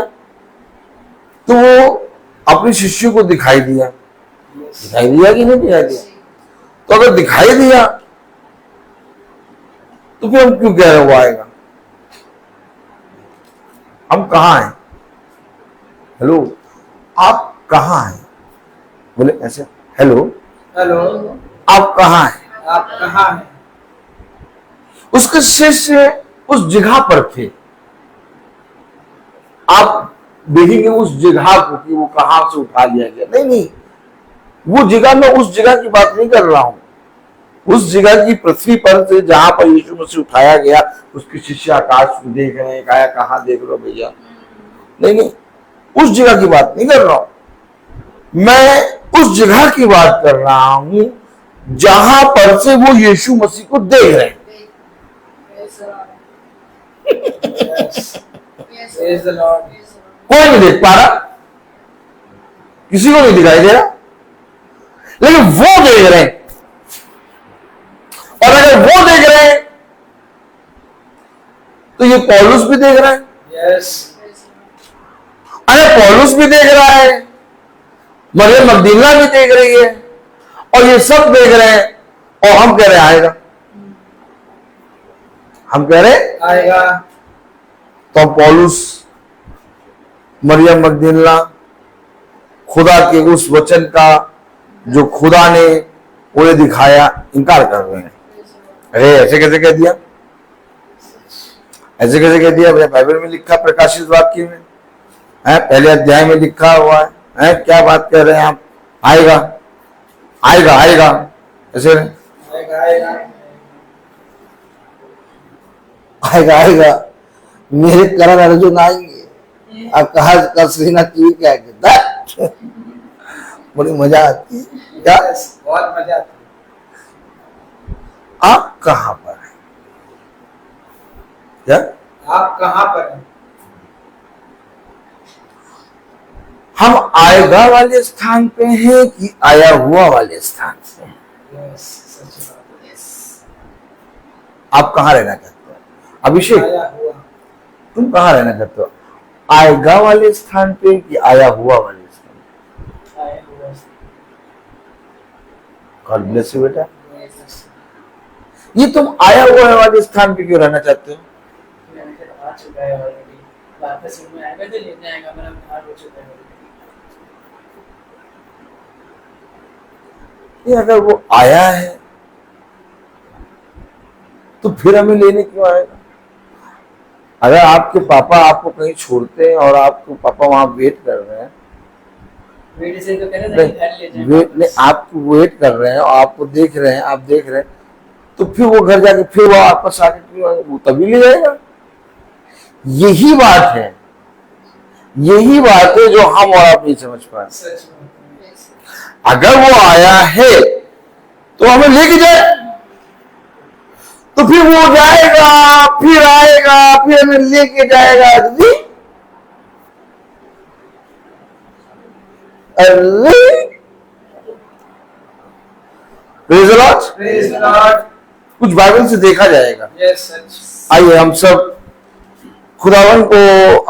[SPEAKER 5] तो वो अपने शिष्यों को दिखाई दिया कि नहीं दिखाई दिया? तो अगर दिखाई दिया तो फिर हम क्यों कह रहे हैं वो आएगा? हम कहाँ हैं? हेलो, आप कहाँ हैं? बोले ऐसे, हेलो
[SPEAKER 2] हेलो
[SPEAKER 5] आप कहाँ हैं?
[SPEAKER 2] आप कहाँ हैं?
[SPEAKER 5] उसके शिष्य उस जगह पर थे। आप देखेंगे उस जगह को कि वो कहां से उठा लिया गया। नहीं, वो जगह, मैं उस जगह की बात नहीं कर रहा हूं। उस जगह की पृथ्वी पर से जहां पर यीशु मसीह उठाया गया, उसके शिष्य आकाश को देख रहे हैं। कहा कहां देख रहे हो भैया? नहीं, उस जगह की बात नहीं कर रहा हूं। मैं उस जगह की बात कर रहा हूं जहां पर से वो यीशु मसीह को देख रहे हैं।
[SPEAKER 2] Praise the Lord.
[SPEAKER 5] कोई नहीं देख पा रहा, किसी को नहीं दिखाई दे रहा, लेकिन वो देख रहे हैं। और अगर वो देख रहे हैं तो ये पौलुस भी देख रहा है।
[SPEAKER 2] यस।
[SPEAKER 5] अरे पौलुस भी देख रहा है, मरियम मगदलीना भी देख रही है, और ये सब देख रहे हैं। और हम कह रहे हैं आएगा, हम कह रहे हैं
[SPEAKER 2] आएगा।
[SPEAKER 5] तो पौलुस, मरियम मगदलीना, खुदा के उस वचन का जो खुदा ने उन्हें दिखाया, इनकार कर रहे हैं। अरे ऐसे कैसे कह दिया? ऐसे कैसे कह दिया? बाइबल में लिखा, प्रकाशित वाक्य में है, पहले अध्याय में लिखा हुआ है। क्या बात कर रहे हैं आप? आएगा आएगा आएगा, ऐसे
[SPEAKER 2] आएगा आएगा।
[SPEAKER 5] आएगा आएगा, मेरे करण अर्जुन आएंगे। अब कहा कर सीना की क्या कहता, बड़ी मजा आती है। क्या
[SPEAKER 2] यस, बहुत मजा आता है।
[SPEAKER 5] आप कहां पर हैं? क्या
[SPEAKER 2] आप कहाँ पर हैं?
[SPEAKER 5] हम आएगा वाले स्थान पे हैं कि आया हुआ वाले स्थान पे हैं?
[SPEAKER 2] यस, सच बात है।
[SPEAKER 5] आप कहां रहना चाहते हो? अभिषेक,
[SPEAKER 2] आया हुआ।
[SPEAKER 5] तुम कहां रहना चाहते हो? आएगा वाले स्थान पे कि आया हुआ वाले स्थान पे?
[SPEAKER 2] आया हुआ।
[SPEAKER 5] गॉड ब्लेस यू बेटा।
[SPEAKER 2] यस।
[SPEAKER 5] ये तुम आया हुआ वाले स्थान पे क्यों रहना चाहते हो?
[SPEAKER 2] मैंने कहा आ चुका है ऑलरेडी, वापस में आएगा तो लेने आएगा, मेरा बाहर हो चुका है।
[SPEAKER 5] ये अगर वो आया है तो फिर हमें लेने क्यों आएगा? अगर आपके पापा आपको कहीं छोड़ते हैं और आपके पापा वहां वेट कर रहे हैं,
[SPEAKER 2] वेट से तो कह रहे थे घर ले जाए।
[SPEAKER 5] वेट नहीं, आपको वेट कर रहे हैं और आपको देख रहे हैं, आप देख रहे हैं, तो फिर वो घर जाके फिर वो वापस आके क्यों आएगा? वो तभी ले जाएगा। यही बात है, यही बात है जो हम और आप नहीं समझ पाए।
[SPEAKER 2] सच में।
[SPEAKER 5] अगर वो आया है तो हमें लेके जाए, तो फिर वो जाएगा, फिर आएगा, फिर हमें लेके जाएगा। जी अरे praise the Lord.
[SPEAKER 2] Praise the Lord.
[SPEAKER 5] कुछ बाइबल से देखा जाएगा।
[SPEAKER 2] यस, सच।
[SPEAKER 5] आइए हम सब खुदावन को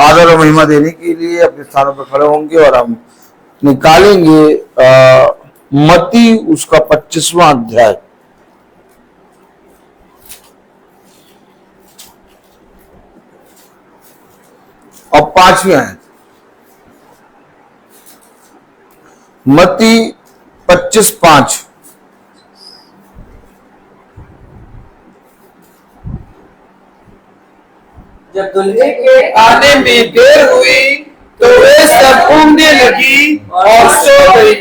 [SPEAKER 5] आदर और महिमा देने के लिए अपने स्थानों पर खड़े होंगे और हम निकालेंगे मत्ती उसका 25वां अध्याय और 5वीं आयत। मत्ती 25:5।
[SPEAKER 1] जब दुल्हे के
[SPEAKER 2] आने में देर हुई तो वे सब ऊँघने लगी और सो गई।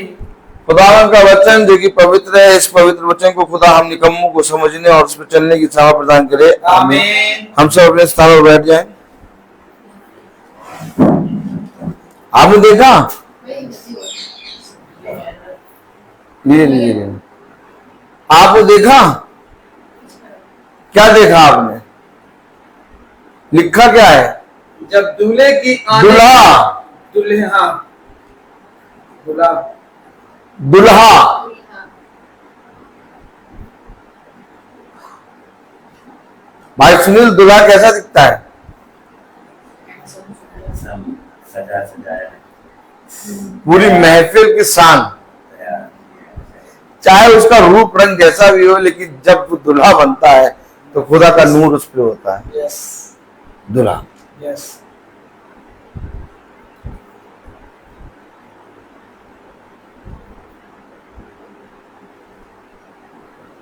[SPEAKER 5] खुदावन का वचन जो कि पवित्र है, इस पवित्र वचन को खुदा हम निकम्मों को समझने और उस पर चलने की क्षमा प्रदान करे।
[SPEAKER 2] आमीन।
[SPEAKER 5] हम सब अपने स्थान पर बैठ जाएं। आपने देखा, लीजिए, आपने देखा, क्या देखा आपने? लिखा क्या है?
[SPEAKER 2] जब दूल्हे की
[SPEAKER 5] दुल्हा,
[SPEAKER 2] दुल्हा दुल्हा
[SPEAKER 5] दुल्हा भाई सुनील, दुल्हा कैसा दिखता है?
[SPEAKER 3] सजा सजाया
[SPEAKER 5] पूरी महफिल की शान, चाहे उसका रूप रंग जैसा भी हो, लेकिन जब वो दुल्हा बनता है तो खुदा का नूर उस पे होता है।
[SPEAKER 2] यस
[SPEAKER 5] दुल्हा,
[SPEAKER 2] यस।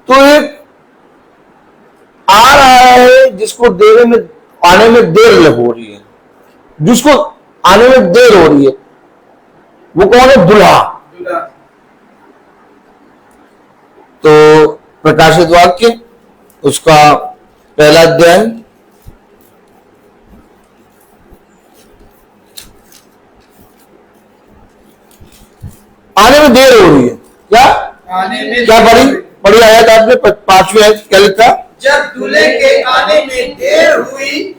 [SPEAKER 5] तो एक आ रहा है जिसको देने में, आने में देर हो रही है, जिसको आने में देर हो रही है, वो कौन है? दुल्हा।
[SPEAKER 2] दुल्हा।
[SPEAKER 5] तो प्रकाशित वाक्य उसका पहला अध्याय आने में देर हो रही है। क्या
[SPEAKER 2] आने में
[SPEAKER 5] क्या पढ़ी आयत आपने? 5वीं आयत क्या लिखा?
[SPEAKER 2] जब दूल्हे के आने में देर हुई,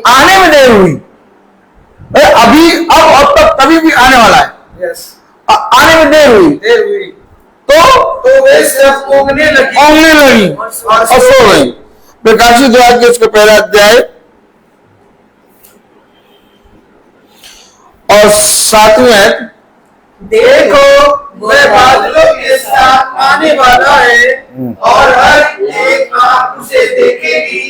[SPEAKER 5] आने में देर हुई। अभी अब तक कभी भी आने वाला है।
[SPEAKER 2] यस,
[SPEAKER 5] आने में देर हुई
[SPEAKER 2] देर हुई
[SPEAKER 5] तो
[SPEAKER 2] वे सब ऊँघने लगी
[SPEAKER 5] और सो गई। प्रकाशित वाक्य उसका पहला अध्याय और 7वीं आयत,
[SPEAKER 2] देखो वह बादलों के साथ आने वाला है और हर एक आँख उसे देखेगी,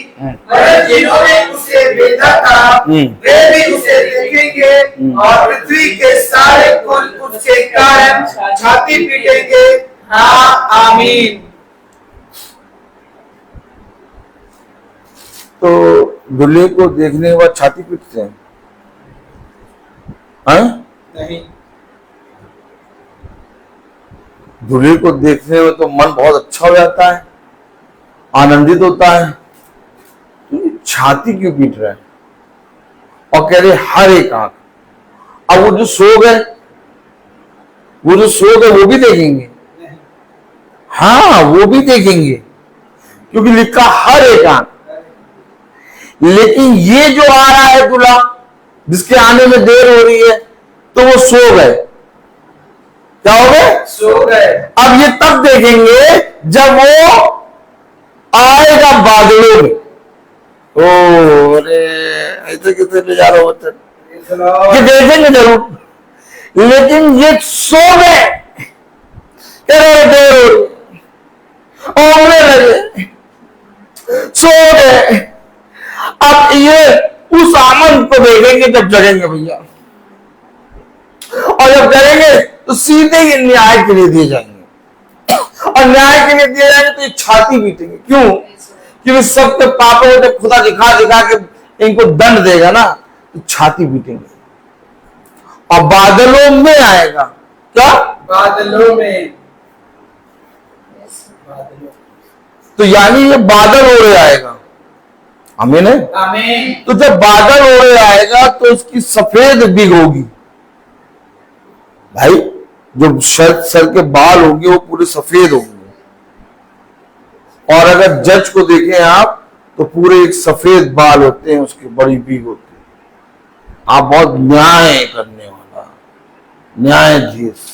[SPEAKER 2] वह जिन्होंने उसे भेजा था वे भी उसे देखेंगे और पृथ्वी के सारे कुल उसके कारण छाती पीटेंगे। हाँ, आमीन।
[SPEAKER 5] तो दूल्हे को देखने के बाद छाती पीटते हैं?
[SPEAKER 2] नहीं,
[SPEAKER 5] दूल्हे को देखने में तो मन बहुत अच्छा हो जाता है, आनंदित होता है। तो छाती क्यों पीट रहा है? और कह रहे हर एक आंख। अब वो जो सो गए, वो भी देखेंगे। हाँ, वो भी देखेंगे क्योंकि लिखा हर एक आंख। लेकिन ये जो आ रहा है दूल्हा, जिसके आने में देर हो रही है, तो वो सो गए। क्या हो गए?
[SPEAKER 2] सो गए।
[SPEAKER 5] अब ये तब देखेंगे जब वो आएगा बादलों में। ओ अरे, ऐसे किसे ले जा रहा हो बच्चन? ये देखेंगे जरूर, लेकिन ये सो गए। कह रहे देर हो रही, ओंघने लगे, सो गए। अब ये उस आनंद को देखेंगे जब जगेंगे भैया, और जब जगेंगे तो सीधे ही न्याय के लिए दिए जाएंगे, और न्याय के लिए दिए जाएंगे तो ये छाती पीटेंगे। क्यों? क्योंकि सबके पापों को जब खुदा दिखा दिखा के इनको दंड देगा ना, तो छाती पीटेंगे। और बादलों में आएगा। क्या?
[SPEAKER 2] बादलों में।
[SPEAKER 5] तो यानी ये बादल ओढ़े आएगा। आमीन है।
[SPEAKER 2] आमीन।
[SPEAKER 5] तो जब बादल ओढ़े आएगा तो उसकी सफेद बिग होगी भाई, जो सर के बाल होंगे वो पूरे सफेद होंगे। और अगर जज को देखें आप, तो पूरे एक सफेद बाल होते हैं, उसके बड़ी बीग होती है। आप बहुत न्याय करने वाला, न्यायाधीश।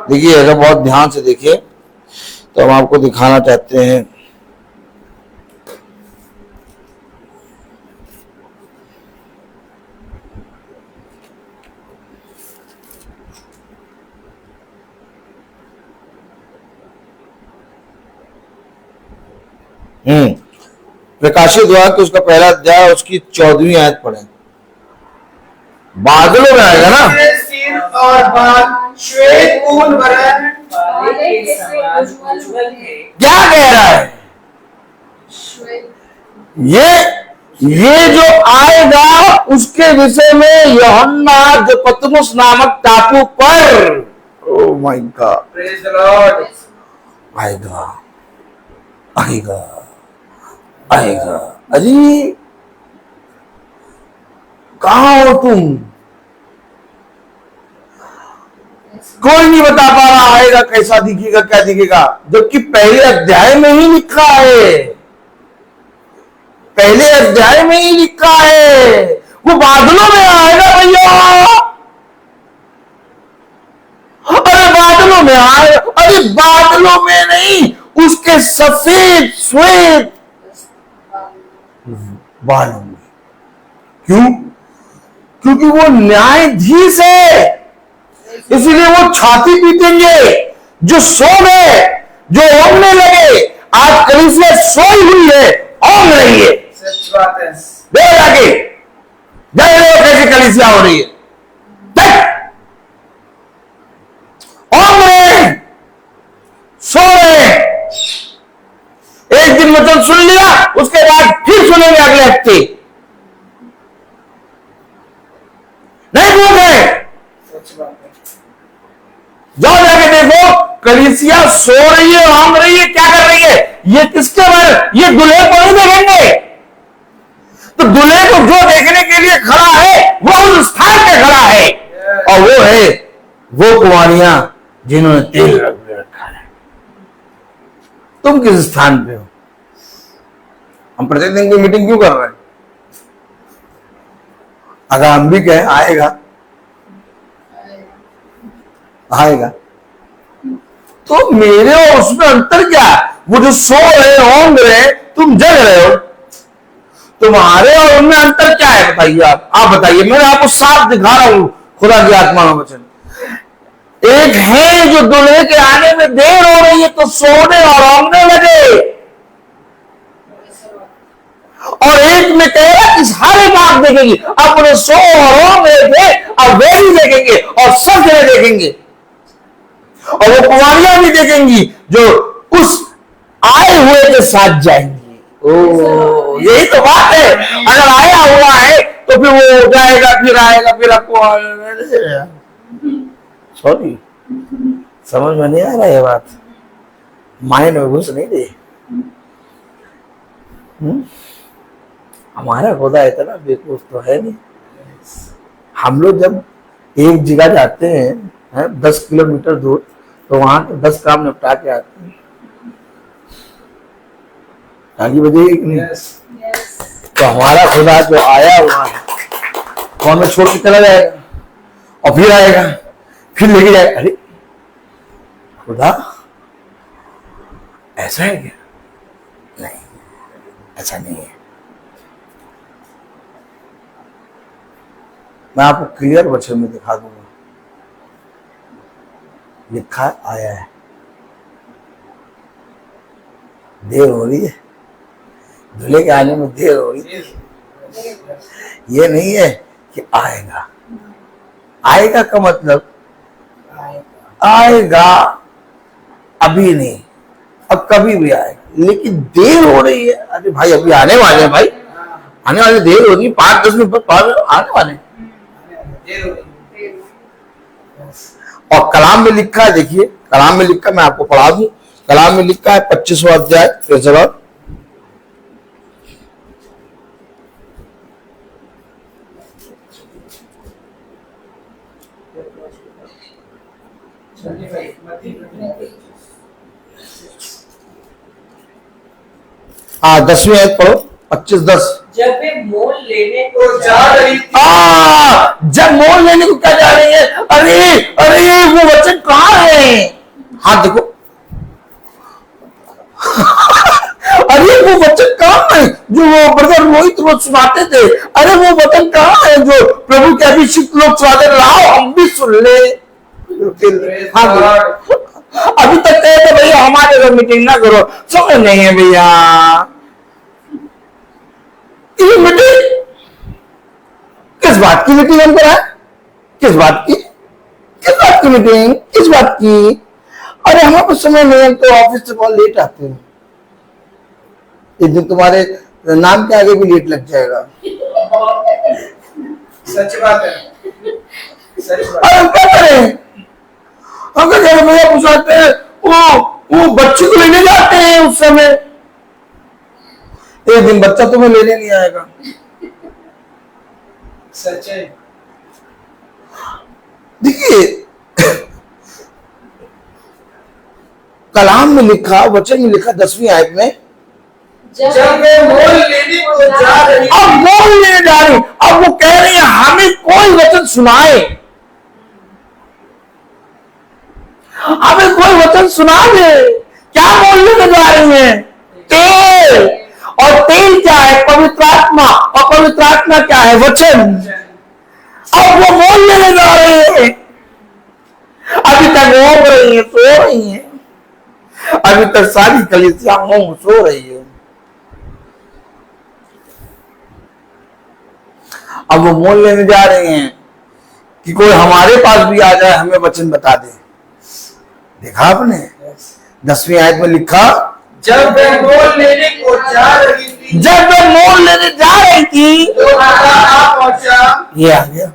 [SPEAKER 5] देखिए, अगर बहुत ध्यान से देखिए तो हम आपको दिखाना चाहते हैं। प्रकाशित वाक्य उसका पहला अध्याय उसकी 14वीं आयत पढ़े। बादलों में आएगा ना।
[SPEAKER 2] सिर और बाल श्वेत ऊन वरण
[SPEAKER 1] उज्ज्वल है।
[SPEAKER 5] क्या कह रहा है? ये ये जो आएगा उसके विषय में यूहन्ना जो पतमुस नामक टापू पर, oh my God,
[SPEAKER 2] praise the Lord,
[SPEAKER 5] आएगा आएगा आएगा। अरे कहाँ हो तुम? कोई नहीं बता पा रहा आएगा कैसा दिखेगा, क्या दिखेगा, जबकि पहले अध्याय में ही लिखा है, पहले अध्याय में ही लिखा है वो बादलों में आएगा भैया। अरे बादलों में आएगा, अरे बादलों में नहीं, उसके सफेद श्वेत बालों में। क्यों? क्योंकि वो न्यायाधीश है, इसलिए वो छाती पीटेंगे जो सो गए, जो ओंगने लगे। आज कलीसिया सोई हुई है, ओंग रही है।
[SPEAKER 2] सच बात है।
[SPEAKER 5] देखो जाके, देख लो कैसी कलीसिया हो रही है, देख, ओंग रहे, सो रहे। एक दिन वचन सुन लिया, उसके बाद फिर सुनेंगे अगले हफ्ते, नहीं भूल गए।
[SPEAKER 2] सच बात है।
[SPEAKER 5] जाओ जाके देखो, कलीसिया सो रही है, ओंग रही है, क्या कर रही है? ये किसके बारे? ये दूल्हे को नहीं देखेंगे। तो दूल्हे को जो देखने के लिए खड़ा है वो उस स्थान पे खड़ा है, और वो है वो कुंवारियां जिन्होंने तेल रखा है। तुम किस स्थान पे हो? हम प्रतिदिन की मीटिंग क्यों कर रहे हैं? अगर हम भी कहें आएगा आएगा, तो मेरे और उसमें अंतर क्या है? वो जो सो रहे, ओंग रहे, तुम जग रहे हो, तुम्हारे और उनमें अंतर क्या है? बताइए, आप बताइए। मैं आपको साफ दिखा रहा हूं खुदा की आत्मा में वचन। एक है जो दूल्हे के आने में देर हो रही है तो सोने और ओंगने लगे, और एक में कह रहा कि सारे बात देखेंगे। अपने सो और ओंग रहे थे, अब वे भी देखेंगे और सब जगह देखेंगे, और वो कुंवारियां भी देखेंगी जो उस आए हुए के साथ जाएंगी। ओ, यही तो बात है। अगर आया हुआ है तो फिर वो जाएगा, फिर आएगा, फिर आपको सॉरी, समझ में नहीं आ रहा है बात, माइंड में घुस नहीं दे। हमारा खुदा इतना बेवकूफ तो है नहीं। हम लोग जब एक जगह जाते हैं 10 किलोमीटर दूर, तो वहां तो 10 काम निपटा के आते हैं। आगे बजेगी कि नहीं? तो हमारा खुदा जो आया हुआ है वो हमें छोड़ के चला जाएगा, और फिर आएगा, फिर लेके जाएगा। अरे खुदा ऐसा है क्या? नहीं, ऐसा नहीं है। मैं आपको क्लियर वचन में दिखा दूंगा, लिखा आया है। देर हो रही है, दूल्हे के आने में देर हो रही है। ये नहीं है कि आएगा। आएगा का मतलब आएगा, अभी नहीं, अब कभी भी आएगा, लेकिन देर हो रही है। अरे भाई अभी आने वाले हैं, भाई आने वाले, देर हो रही है, 5-10 मिनट बाद आने वाले। और कलाम में लिखा है, देखिए कलाम में लिखा, मैं आपको पढ़ा दूं। कलाम में लिखा है 25वां अध्याय, हाँ 10वीं आयत पढ़ो, 25:10।
[SPEAKER 1] जब वे मोल लेने को
[SPEAKER 2] जा रही थी,
[SPEAKER 5] जब मोल लेने को क्या जा रही है? अरे अरे वो वचन कहाँ है? हाथ देखो। अरे वो वचन कहाँ है जो वो ब्रदर रोहित रोज सुनाते थे? अरे वो वचन कहाँ है जो प्रभु के अभिषिक्त लोग सुनाते? लाओ हम भी सुन ले। हाँ, अभी तक कहते भैया हमारे घर मीटिंग ना करो, समझ नहीं है भैया। ये मीटिंग किस बात की मीटिंग हम करा? किस बात की? किस बात की मीटिंग? किस बात की? अरे हमारे पास समय नहीं, हम तो ऑफिस से बहुत लेट आते हैं। एक दिन तुम्हारे तो नाम के आगे भी लेट लग जाएगा।
[SPEAKER 2] सच बात है, सच बात।
[SPEAKER 5] अरे क्या करें, अगर जब भैया पूछाते हैं वो बच्चे को लेने जाते हैं उस समय, एक दिन बच्चा तुम्हें लेने नहीं आएगा।
[SPEAKER 2] सच है।
[SPEAKER 5] देखिए कलाम में लिखा, वचन में लिखा 10वीं आयत में,
[SPEAKER 2] जब वे मोल लेने को जा रही,
[SPEAKER 5] अब मोल लेने जा रही, अब वो कह रही है हमें कोई वचन सुनाए, हमें कोई वचन सुना दे। क्या मोल लेने जा रही है? तेल। और तेल क्या है? पवित्र आत्मा। और पवित्र आत्मा क्या है? वचन। अब वो मोल लेने जा रहे हैं। अभी तक घूम रही है, सो रही है, अभी तक सारी कलीसिया सो रही है। अब वो मोल लेने जा रहे हैं कि कोई हमारे पास भी आ जाए, हमें वचन बता दे। देखा आपने 10वीं आयत में लिखा,
[SPEAKER 2] जब वे मोल लेने को जा रही थी,
[SPEAKER 5] जब वे मोल लेने जा रही थी
[SPEAKER 2] तो आ पहुंचा।
[SPEAKER 5] ये आ गया,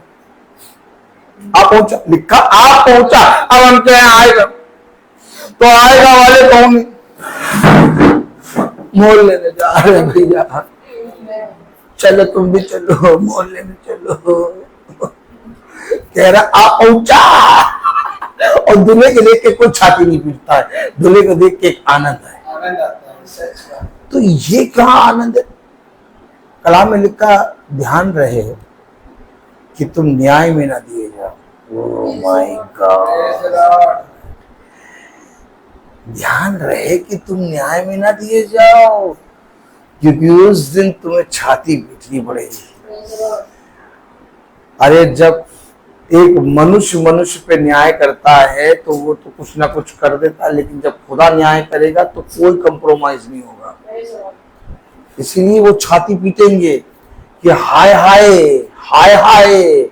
[SPEAKER 5] आ पहुंचा, लिखा आ पहुंचा। अब हम क्या आएगा, तो आएगा वाले कौन? मोल लेने जा रहे हैं भैया, चलो तुम भी चलो, मोल लेने चलो। कह रहा आ पहुंचा। और दूल्हे को देख के कोई छाती नहीं पीटता है, दूल्हे को देख के एक आनंद है,
[SPEAKER 2] आनंद आता है। सच बात।
[SPEAKER 5] तो ये क्या आनंद है? कलाम में लिखा, ध्यान रहे कि तुम न्याय में ना दिए जाओ। Oh my
[SPEAKER 2] Praise the
[SPEAKER 5] God,
[SPEAKER 2] Lord।
[SPEAKER 5] ध्यान रहे कि तुम न्याय में ना दिए जाओ, क्योंकि उस दिन तुम्हें छाती पीटनी पड़ेगी। अरे जब एक मनुष्य पे न्याय करता है तो वो तो कुछ ना कुछ कर देता है, लेकिन जब खुदा न्याय करेगा तो कोई कंप्रोमाइज नहीं होगा। इसीलिए वो छाती पीटेंगे कि हाय हाय हाय हाय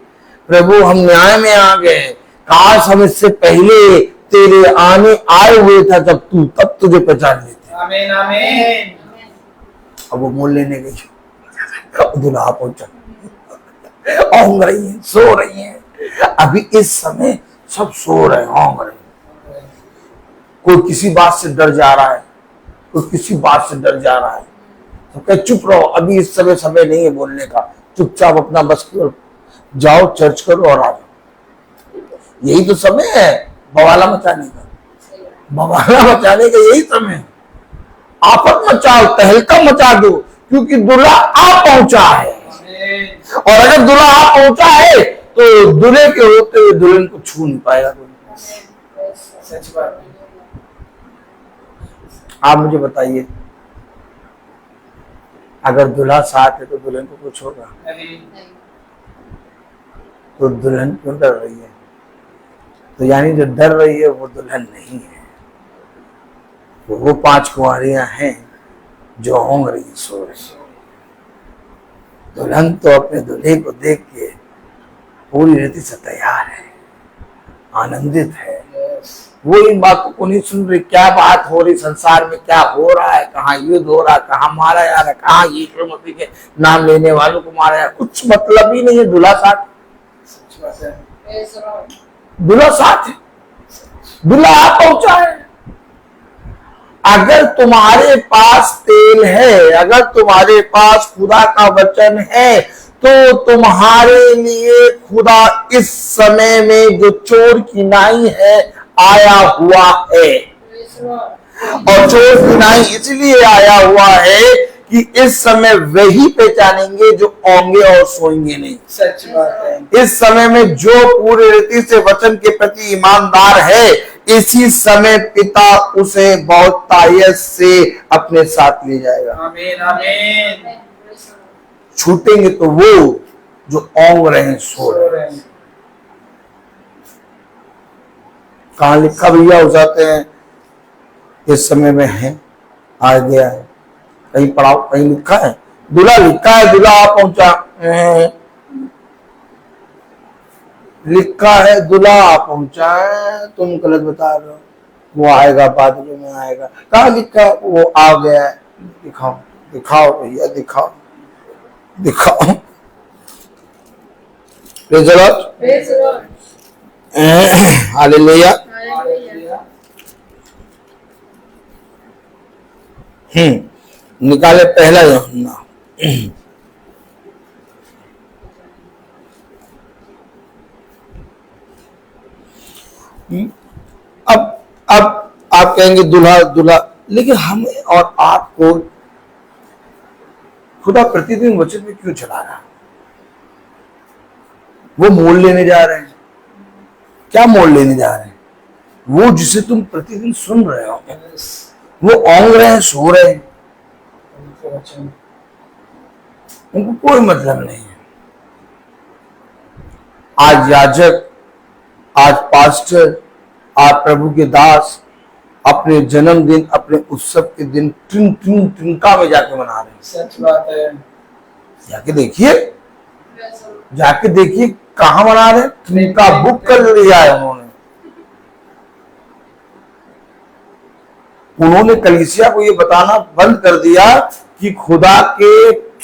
[SPEAKER 5] प्रभु, हम न्याय में आ गए, काश हम इससे पहले तेरे आए हुए था, तब तुझे पहचान लेते।
[SPEAKER 2] आमीन आमीन।
[SPEAKER 5] अब वो मोल लेने गई, दूल्हा पहुंचा, औंग रही है, सो रही है। अभी इस समय सब सो रहे, औंग रहे। कोई किसी बात से डर जा रहा है, कोई किसी बात से डर जा रहा है, तो कहे चुप रहो, अभी इस समय नहीं है बोलने का, चुपचाप अपना बस जाओ, चर्च करो और आ जाओ। यही तो समय है बवाला मचाने का, बवाला मचाने का यही समय है। आफत मचाओ, तहलका मचा दो, क्योंकि दूल्हा आ पहुंचा है। और अगर दूल्हा आ पहुंचा है तो दूल्हे के होते हुए दुल्हन को छू नहीं पाएगा कोई।
[SPEAKER 2] सच बात।
[SPEAKER 5] आप मुझे बताइए, अगर दूल्हा साथ है तो दुल्हन को कुछ होगा?
[SPEAKER 2] नहीं।
[SPEAKER 5] तो दुल्हन क्यों डर रही है? तो यानी जो डर रही है वो दुल्हन नहीं है, वो 5 कुंवारियां हैं जो होंग रही, सो रही। दुल्हन तो अपने दूल्हे को देख के पूरी रीति से तैयार है, आनंदित है। वो इन बातों को नहीं सुन रही, क्या बात हो रही संसार में, क्या हो रहा है, कहाँ युद्ध हो रहा है, कहाँ मारा जा रहा है, कहाँ यीशु मसीह के नाम लेने वालों को मारा है, कुछ मतलब ही नहीं है। दूल्हा साथ,
[SPEAKER 2] सच बात है।
[SPEAKER 5] दूल्हा साथ है, दूल्हा आ पहुंचा है। अगर तुम्हारे पास तेल है, अगर तुम्हारे पास खुदा का वचन है, तो तुम्हारे लिए खुदा इस समय में जो चोर की नाई है आया हुआ है। और चोर की नाई इसलिए आया हुआ है कि इस समय वही पहचानेंगे जो ओंगे और सोएंगे नहीं।
[SPEAKER 2] सच बात है।
[SPEAKER 5] इस समय में जो पूरी रीति से वचन के प्रति ईमानदार है, इसी समय पिता उसे बहुत तायत से अपने साथ ले जाएगा।
[SPEAKER 2] आमीन आमीन।
[SPEAKER 5] छूटेंगे तो वो जो ओंग रहे हैं, सो रहे हैं। कहाँ लिखा भैया हो जाते हैं इस समय में है, आ गया है, कहीं पढ़ाओ, कहीं लिखा है? दूल्हा लिखा है, दूल्हा आ पहुंचा, लिखा है दूल्हा आ पहुंचा है, तुम गलत बता रहे हो, वो आएगा बाद में आएगा। कहाँ लिखा? वो आ गया है, दिखाओ। दिखाओ भैया, दिखाओ दिखाओ। Praise the Lord,
[SPEAKER 4] Praise the Lord.
[SPEAKER 5] Hallelujah.
[SPEAKER 4] Hallelujah.
[SPEAKER 5] निकाले पहला यूहन्ना। अब आप कहेंगे दूल्हा दूल्हा, लेकिन हमें और आपको खुदा प्रतिदिन वचन में क्यों चला रहा है? वो मोल लेने जा रहे हैं। क्या मोल लेने जा रहे हैं? वो जिसे तुम प्रतिदिन सुन रहे हो, वो औंग रहे हैं, सो रहे हैं, उनको कोई मतलब नहीं है। आज याजक, आज पास्टर, आज प्रभु के दास अपने जन्मदिन, अपने उत्सव के दिन ट्रिंका में जाके मना रहे हैं।
[SPEAKER 2] सच बात है।
[SPEAKER 5] जाके देखिए, जाके देखिए कहाँ मना रहे हैं। ट्रिंका बुक कर लिया है उन्होंने कलीसिया को ये बताना बंद कर दिया कि खुदा के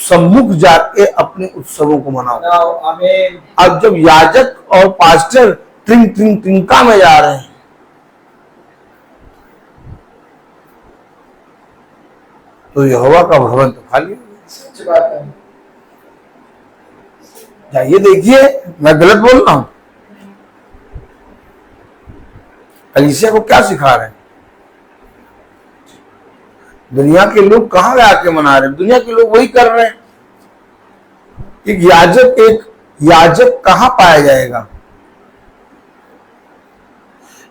[SPEAKER 5] सम्मुख जाके अपने उत्सवों को मनाओ।
[SPEAKER 2] आमीन।
[SPEAKER 5] अब जब याजक और पास्टर ट्रिंका में जा रहे हैं, तो यहोवा का भवन तो खाली हो गया।
[SPEAKER 2] सच बात है।
[SPEAKER 5] जाइए देखिए, मैं गलत बोल रहा हूं? कलीसिया को क्या सिखा रहे हैं? दुनिया के लोग कहां आके मना रहे हैं? दुनिया के लोग वही कर रहे हैं। एक याजक कहां पाया जाएगा?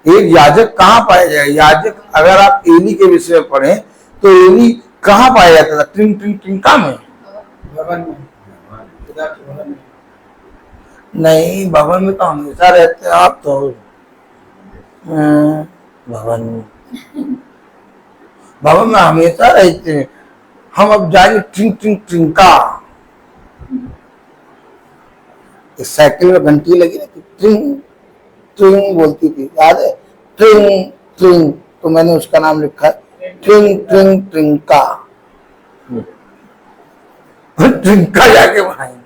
[SPEAKER 5] एक याजक कहां पाया जाएगा? याजक, अगर आप एली के विषय में पढ़ें तो एली कहां पाया जाता था? ट्रिंका में?
[SPEAKER 2] भवन में, खुदा के भवन में।
[SPEAKER 5] नहीं, भवन में तो हमेशा रहते हैं आप तो। भवन में हमेशा रहते हैं। हम अब जाएंगे ट्रिंका। इस साइकिल में घंटी लगी रहती, ट्रिंग ट्रिंग बोलती थी, याद है? ट्रिंग ट्रिंग, तो मैंने उसका नाम लिखा है ट्रिंका। ट्रिंका जाके बनाएंगे।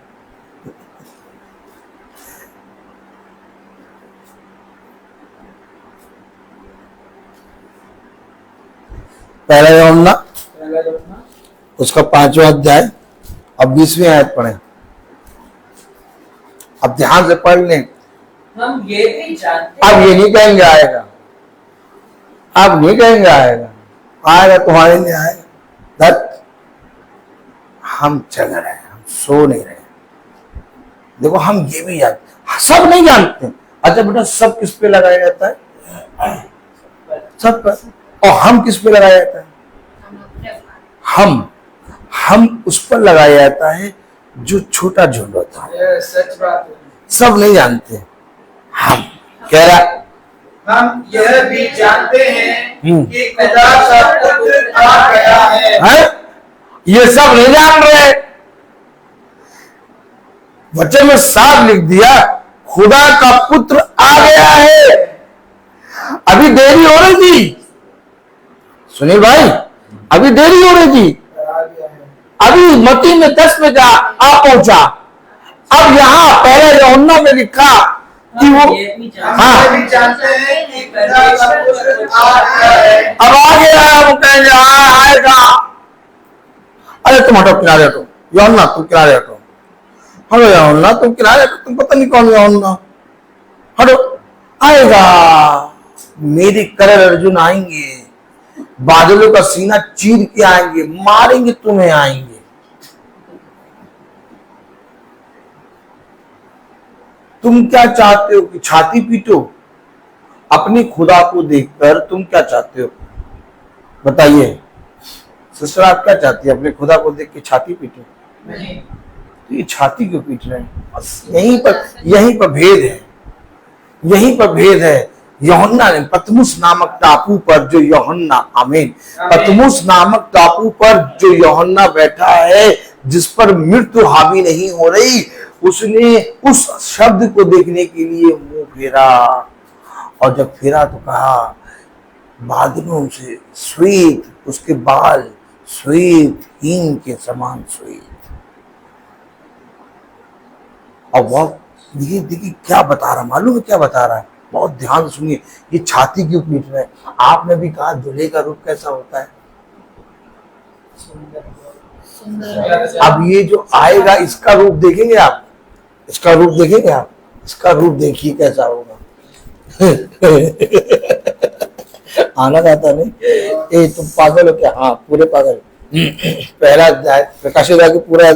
[SPEAKER 5] पहला यूहन्ना उसका 5वां अध्याय, अब 20वीं आयत पढ़े। अब ध्यान से पढ़ लें।
[SPEAKER 1] हम ये भी जानते
[SPEAKER 5] अब ये नहीं कहेंगे आएगा, अब नहीं कहेंगे आएगा, आएगा तुम्हारे लिए आएगा। दत्त, हम चल रहे हैं, हम सो नहीं रहे। देखो, हम ये भी जानते, सब नहीं जानते। अच्छा बेटा, सब किस पे लगाया जाता है? सब पर। और हम किस पे लगाया जाता है? हम उस पर लगाया जाता है जो छोटा झुंड होता है।
[SPEAKER 2] ये सच बात है।
[SPEAKER 5] सब नहीं जानते। हम कह रहा,
[SPEAKER 2] हम यह भी जानते हैं
[SPEAKER 5] हम्म।
[SPEAKER 2] कि खुदा का पुत्र आ गया है।
[SPEAKER 5] ये सब नहीं जान रहे। वचन में साफ लिख दिया, खुदा का पुत्र आ गया है। अभी देरी हो रही थी सुनील भाई, अभी देरी हो रही थी।
[SPEAKER 2] आ गया है।
[SPEAKER 5] अभी मत्ती में 10 में आ पहुंचा। अब यहाँ पहले यूहन्ना में लिखा कि वो,
[SPEAKER 1] हम ये भी जानते
[SPEAKER 5] हाँ,
[SPEAKER 2] हम यह भी जानते हैं कि खुदा का पुत्र आ गया है।
[SPEAKER 5] अब आ गया है। वो कहेंगे आएगा। अरे तुम हटो, किनारे हटो। यूहन्ना तुम किनारे हटो। हेलो यूहन्ना तुम किनारे हटो, तुम पता नहीं कौन यूहन्ना, हटो। आएगा, मेरे करण अर्जुन आएंगे, बादलों का सीना चीर के आएंगे, मारेंगे तुम्हें, आएंगे। तुम क्या चाहते हो कि छाती पीटो? अपने खुदा को देखकर तुम क्या चाहते हो? बताइए सिस्टर, आप क्या चाहती है? अपने खुदा को देख के छाती पीटो?
[SPEAKER 2] नहीं।
[SPEAKER 5] तो ये छाती क्यों पीट रहे हैं? बस यहीं पर भेद है, यहीं पर भेद है। यूहन्ना ने पतमुस नामक टापू पर जो यूहन्ना, आमीन, पतमुस नामक टापू पर जो यूहन्ना बैठा है, जिस पर मृत्यु हावी नहीं हो रही, उसने उस शब्द को देखने के लिए मुंह फेरा। और जब फेरा तो कहा, बादलों से श्वेत, उसके बाल श्वेत हीन के समान श्वेत। और बहुत देखिए देखिए क्या बता रहा, मालूम है क्या बता रहा है? बहुत ध्यान से सुनिए। ये छाती क्यों पीट रहा है? आपने भी कहा दूल्हे का रूप कैसा होता है? अब ये जो आएगा इसका रूप देखेंगे आप, इसका रूप देखेंगे आप, इसका रूप देखिए कैसा होगा। आना जाता नहीं, ए तुम पागल हो क्या? हाँ पूरे पागल। पहला अध्याय प्रकाशित वाक्य, पूरा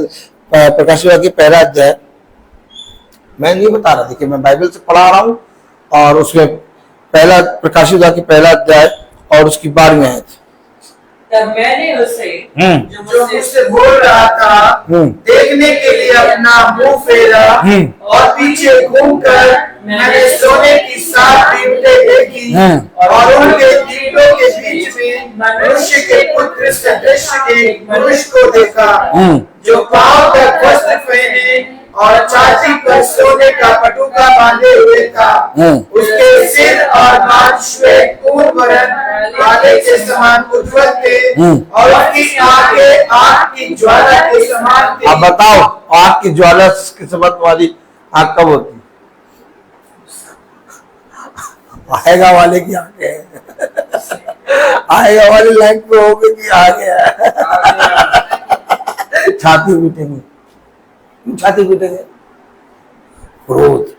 [SPEAKER 5] प्रकाशित वाक्य पहला अध्याय। मैं नहीं बता रहा, देखिए मैं बाइबल से पढ़ा रहा हूँ, और उसमें पहला प्रकाशित वाक्य पहला अध्याय और उसकी 12वीं आयत।
[SPEAKER 1] तब मैंने उसे
[SPEAKER 2] जो मुझसे बोल रहा था देखने के लिए अपना मुंह फेरा, और पीछे घूमकर मैंने सोने की 7 दीवटें देखी, और उनके दीवटों के बीच में मनुष्य के पुत्र सदृश एक मनुष्य को देखा, जो पांव तक वस्त्र पहने और छाती पर सोने का पटुका बांधे हुए था। उसके सिर और बाल श्वेत पूर्ण वर्ण काले के समान उज्ज्वल थे, और उसकी आंखें आग की ज्वाला के समान थी।
[SPEAKER 5] अब बताओ, आग की ज्वाला के समान वाली आग कब होती? आएगा वाले की आंखें आएगा वाली लाइन पे होगी कि आ गया। छाती पीटेंगे, छाती पीटेंगे। क्रोध।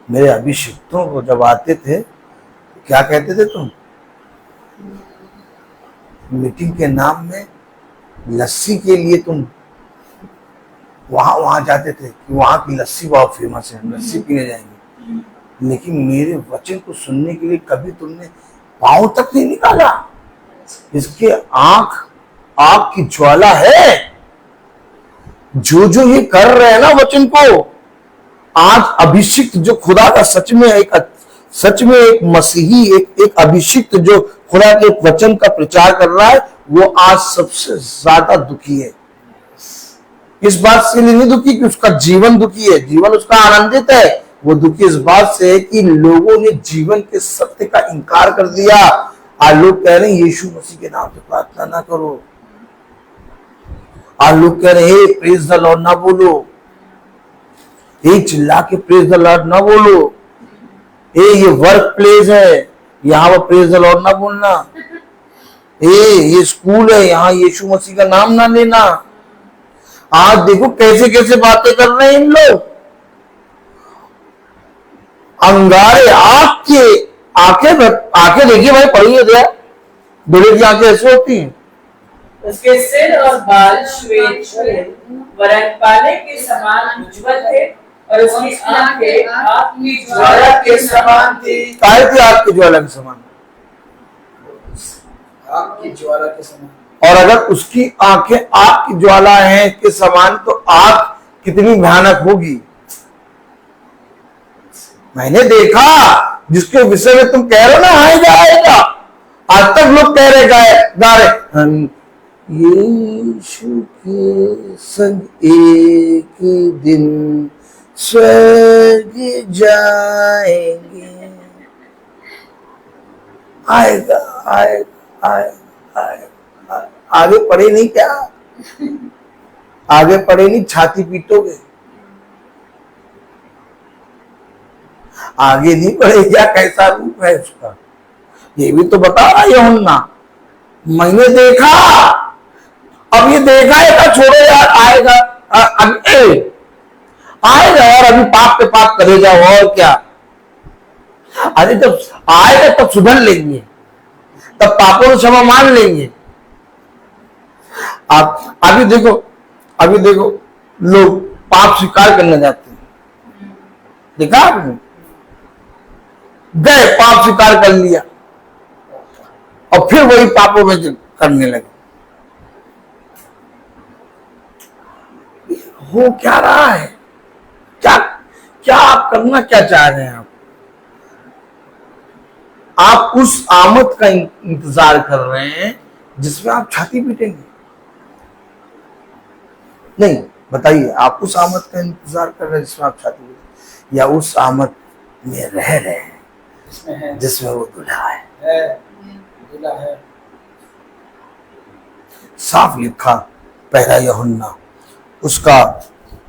[SPEAKER 5] मेरे अभिषिक्तों को जब आते थे तो क्या कहते थे तुम? मीटिंग के नाम में लस्सी के लिए तुम वहां जाते थे कि वहां की लस्सी बहुत फेमस है, लस्सी पीने जाएंगे। लेकिन मेरे वचन को सुनने के लिए कभी तुमने पांव तक नहीं निकाला। इसके आंख आग की ज्वाला है। जो जो ये कर रहे हैं ना वचन को, आज अभिषिक्त जो खुदा का सच में एक मसीही, एक अभिषिक्त जो खुदा के वचन का प्रचार कर रहा है, वो आज सबसे ज्यादा दुखी है। इस बात से नहीं दुखी कि उसका जीवन दुखी है, जीवन उसका आनंदित है। वो दुखी इस बात से है कि लोगों ने जीवन के सत्य का इनकार कर दिया। आज लोग कह रहे हैं यीशु मसीह के नाम से प्रार्थना ना करो। आज लोग कह रहे हैं प्रेज द लॉर्ड ना बोलो, चिल्ला के प्रेज द लॉर्ड ना बोलो। ये वर्क प्लेस है, यहाँ पर प्रेज द लॉर्ड ना बोलना। ये स्कूल है, यहाँ यीशु मसीह का नाम ना लेना। आज देखो कैसे कैसे बातें कर रहे हैं इन लोग। अंगारे आंखें देखिए भाई, पढ़िए जरा, दूल्हे की आंखें ऐसी होती हैं।
[SPEAKER 1] उसके सिर और बाल श्वेत वर्ण पाले के समान उज्ज्वल थे, और उसकी आंखें आग की ज्वाला के समान थी।
[SPEAKER 5] काय थी आग की ज्वाला के समान?
[SPEAKER 2] आग की ज्वाला के समान।
[SPEAKER 5] और अगर उसकी आंखें आग की ज्वाला हैं के समान, तो आग कितनी भयानक होगी। मैंने देखा, जिसके विषय में तुम कह रहे हो ना आएगा, आज तक लोग कह रहे गा रहे हम यीशु के संग एक दिन स्वर्ग जाएंगे। आएगा आएगा आएगा आएगा। आगे पढ़े नहीं क्या? आगे पढ़े नहीं, छाती पीटोगे। आगे नहीं पढ़े क्या कैसा रूप है उसका, ये भी तो बता रहा यूहन्ना। मैंने देखा, अब ये देखा है, छोड़ो यार, आएगा आएगा यार, अभी पाप पे पाप करे जाओ और क्या। अरे जब आएगा तब सुधर लेंगे, तब पापों को क्षमा मान लेंगे। आप अभी देखो लोग पाप स्वीकार करने जाते हैं, देखा आपने? गए पाप स्वीकार कर लिया और फिर वही पापों में करने लगे। हो क्या रहा है? क्या आप करना क्या चाह रहे हैं? आप उस आमद का इंतजार कर रहे हैं जिसमें आप छाती पीटेंगे। नहीं, बताइए, आप उस आमद का इंतजार कर रहे हैं जिसमें आप छाती पीटेंगे, या उस आमद में रह रहे हैं जिसमें वो दूल्हा है?
[SPEAKER 2] दूल्हा है।
[SPEAKER 5] साफ लिखा पहला यूहन्ना उसका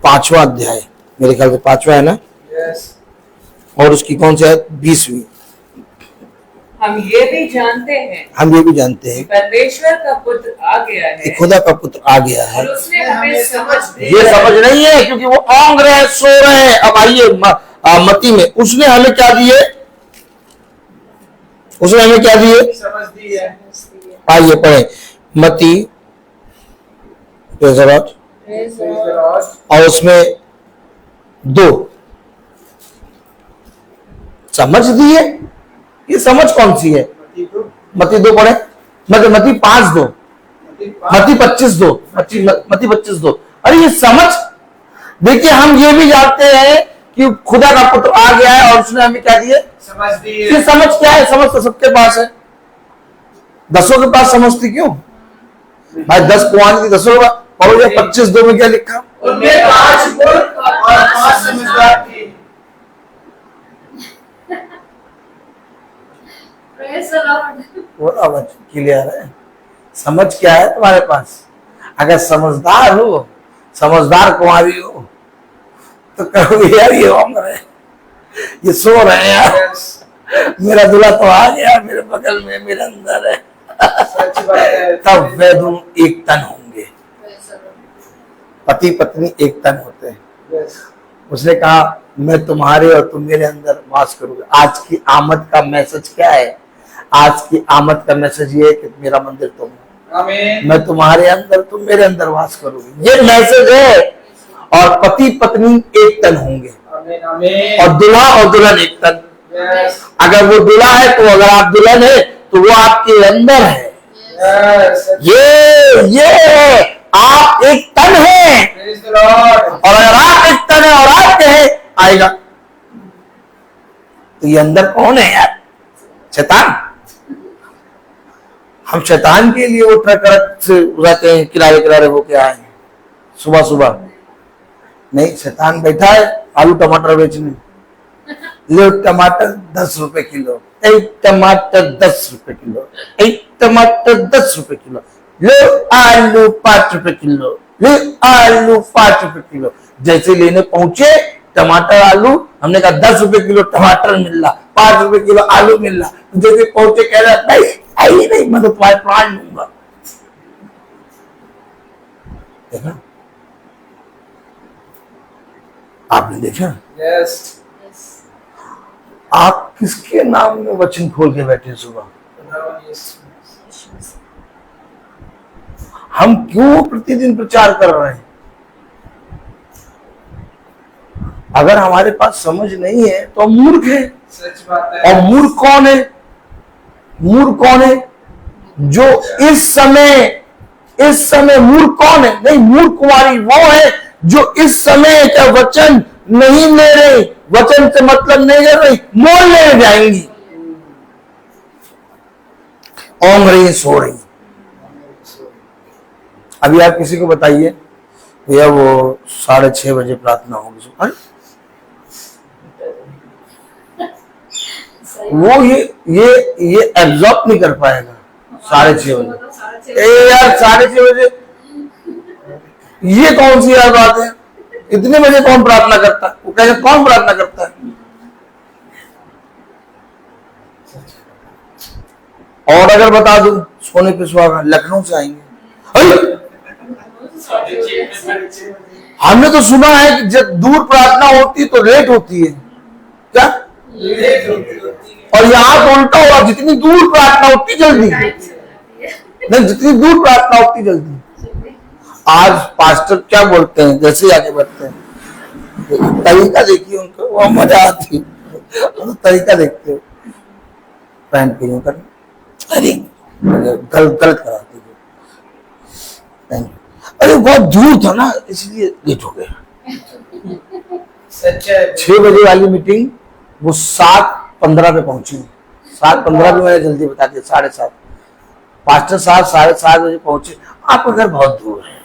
[SPEAKER 5] 5वां अध्याय, मेरे ख्याल से 5वां है ना,
[SPEAKER 2] यस
[SPEAKER 5] और उसकी कौन सी है 20वीं।
[SPEAKER 1] हम ये भी जानते हैं
[SPEAKER 5] हम ये भी जानते हैं
[SPEAKER 1] परमेश्वर का पुत्र आ गया
[SPEAKER 5] कि
[SPEAKER 1] है
[SPEAKER 5] खुदा का पुत्र आ गया है।
[SPEAKER 1] और उसने हमें समझ दी
[SPEAKER 5] ये समझ नहीं है क्योंकि वो औंग रहे सो रहे हैं। अब आइए मती में उसने हमें क्या दिए, उसने हमें क्या दिए,
[SPEAKER 2] समझ दी है।
[SPEAKER 5] आइए पढ़े मती
[SPEAKER 2] Praise the Lord।
[SPEAKER 5] और उसमें 2 समझ दी है। ये समझ कौन सी है, मती 2 पढ़े, मती 5:2, मती 25:2, मती 25:2। अरे ये समझ, देखिए हम ये भी जानते हैं कि खुदा का पुत्र आ गया है और उसने हमें क्या दिए,
[SPEAKER 2] समझ दी
[SPEAKER 5] ये
[SPEAKER 2] है।
[SPEAKER 5] समझ क्या है, समझ तो सबके पास है, 10 के पास समझ थी क्यों भाई, 10 कुआं की 10 पढ़ो, 25:2 में क्या लिखा,
[SPEAKER 2] उनमें 5 मूर्ख और 5 समझदार थे।
[SPEAKER 4] Praise the Lord।
[SPEAKER 5] वो आवाज क्लियर है। समझ क्या है तुम्हारे पास, अगर समझदार हो, समझदार कुंवारी हो तो कहोगे यार ये उम्र है, ये सो रहे हैं यार, मेरा दूल्हा तो आ गया मेरे बगल में, मेरे अंदर है,
[SPEAKER 2] सच बात है।
[SPEAKER 5] तब वे दोनों एक तन होंगे।
[SPEAKER 4] Praise the Lord।
[SPEAKER 5] पति पत्नी एक तन होते हैं।
[SPEAKER 2] यस
[SPEAKER 5] उसने कहा मैं तुम्हारे और तुम मेरे अंदर वास करूंगा। आज की आमद का मैसेज क्या है, आज की आमद का मैसेज ये है कि मेरा मंदिर तुम हो,
[SPEAKER 2] आमीन।
[SPEAKER 5] मैं तुम्हारे अंदर तुम मेरे अंदर वास करोगे, ये मैसेज है। और पति पत्नी एक तन होंगे
[SPEAKER 2] आमीन आमीन।
[SPEAKER 5] और दूल्हा और दुल्हन एक तन।
[SPEAKER 2] यस
[SPEAKER 5] अगर वो दूल्हा है तो, अगर आप दुल्हन है तो वो आपके अंदर है।
[SPEAKER 2] यस।
[SPEAKER 5] ये है, आप एक तन है।
[SPEAKER 2] Praise the Lord.
[SPEAKER 5] और अगर आप एक तन है और आप कहे आएगा, तो ये अंदर कौन है यार, शैतान। हम शैतान के लिए वो ट्रक से उड़ाते हैं, किनारे किनारे होके आए सुबह सुबह, नहीं शैतान बैठा है आलू टमाटर बेचने, ले टमाटर 10 रुपए किलो, एक टमाटर 10 रुपए किलो, एक टमाटर 10 रुपए किलो, लो आलू 5 रुपए किलो, लो आलू 5 रुपए किलो। जैसे लेने पहुंचे टमाटर आलू, हमने कहा 10 रुपए किलो टमाटर मिल रहा, 5 रुपए किलो आलू मिल रहा, जैसे पहुंचे कह रहा नहीं आई नहीं, मैं तो तुम्हारे प्राण लूंगा। देखा आपने, देखा
[SPEAKER 2] यस।
[SPEAKER 5] आप किसके नाम में वचन खोल के बैठे सुबह, हम क्यों प्रतिदिन प्रचार कर रहे हैं। अगर हमारे पास समझ नहीं है तो हम मूर्ख हैं।
[SPEAKER 2] सच बात है।
[SPEAKER 5] और मूर्ख कौन है, मूर्ख कौन है, जो इस समय मूर्ख कौन है, नहीं मूर्ख कुमारी वो है जो इस समय का वचन नहीं ले रही, वचन से मतलब नहीं ले रही, मोल ले जाएंगी, ओंग रही सो रही। अभी आप किसी को बताइए भैया वो 6:30 बजे प्रार्थना होगी, अरे वो ये एब्जॉर्ब नहीं कर पाएगा 6:30 बजे। ए यार 6:30 बजे ये कौन सी यार बात है, इतने बजे कौन प्रार्थना करता है, वो कहेगा कौन प्रार्थना करता है। और अगर बता दूं सोने पे सुहागा लखनऊ से आएंगे, हमने तो सुना है कि जब दूर प्रार्थना होती है तो लेट होती है क्या, और यहाँ तो उल्टा हुआ, जितनी दूर प्रार्थना होती जल्दी, नहीं जितनी दूर प्रार्थना होती जल्दी। आज पास्टर क्या बोलते हैं, जैसे आगे बढ़ते हैं तरीका देखिए उनका, वो मजा आती है, तरीका देखते हो पैंट पे यूं कर, अरे गलत कराते थे, अरे बहुत दूर था ना इसलिए लेट हो गया।
[SPEAKER 2] सच है।
[SPEAKER 5] 6 बजे वाली मीटिंग वो 7:15 पे पहुंची, 7:15 भी मैंने जल्दी बता दिया, 7:30। पास्टर साहब 7:30 बजे पहुंचे, आपका घर बहुत दूर है,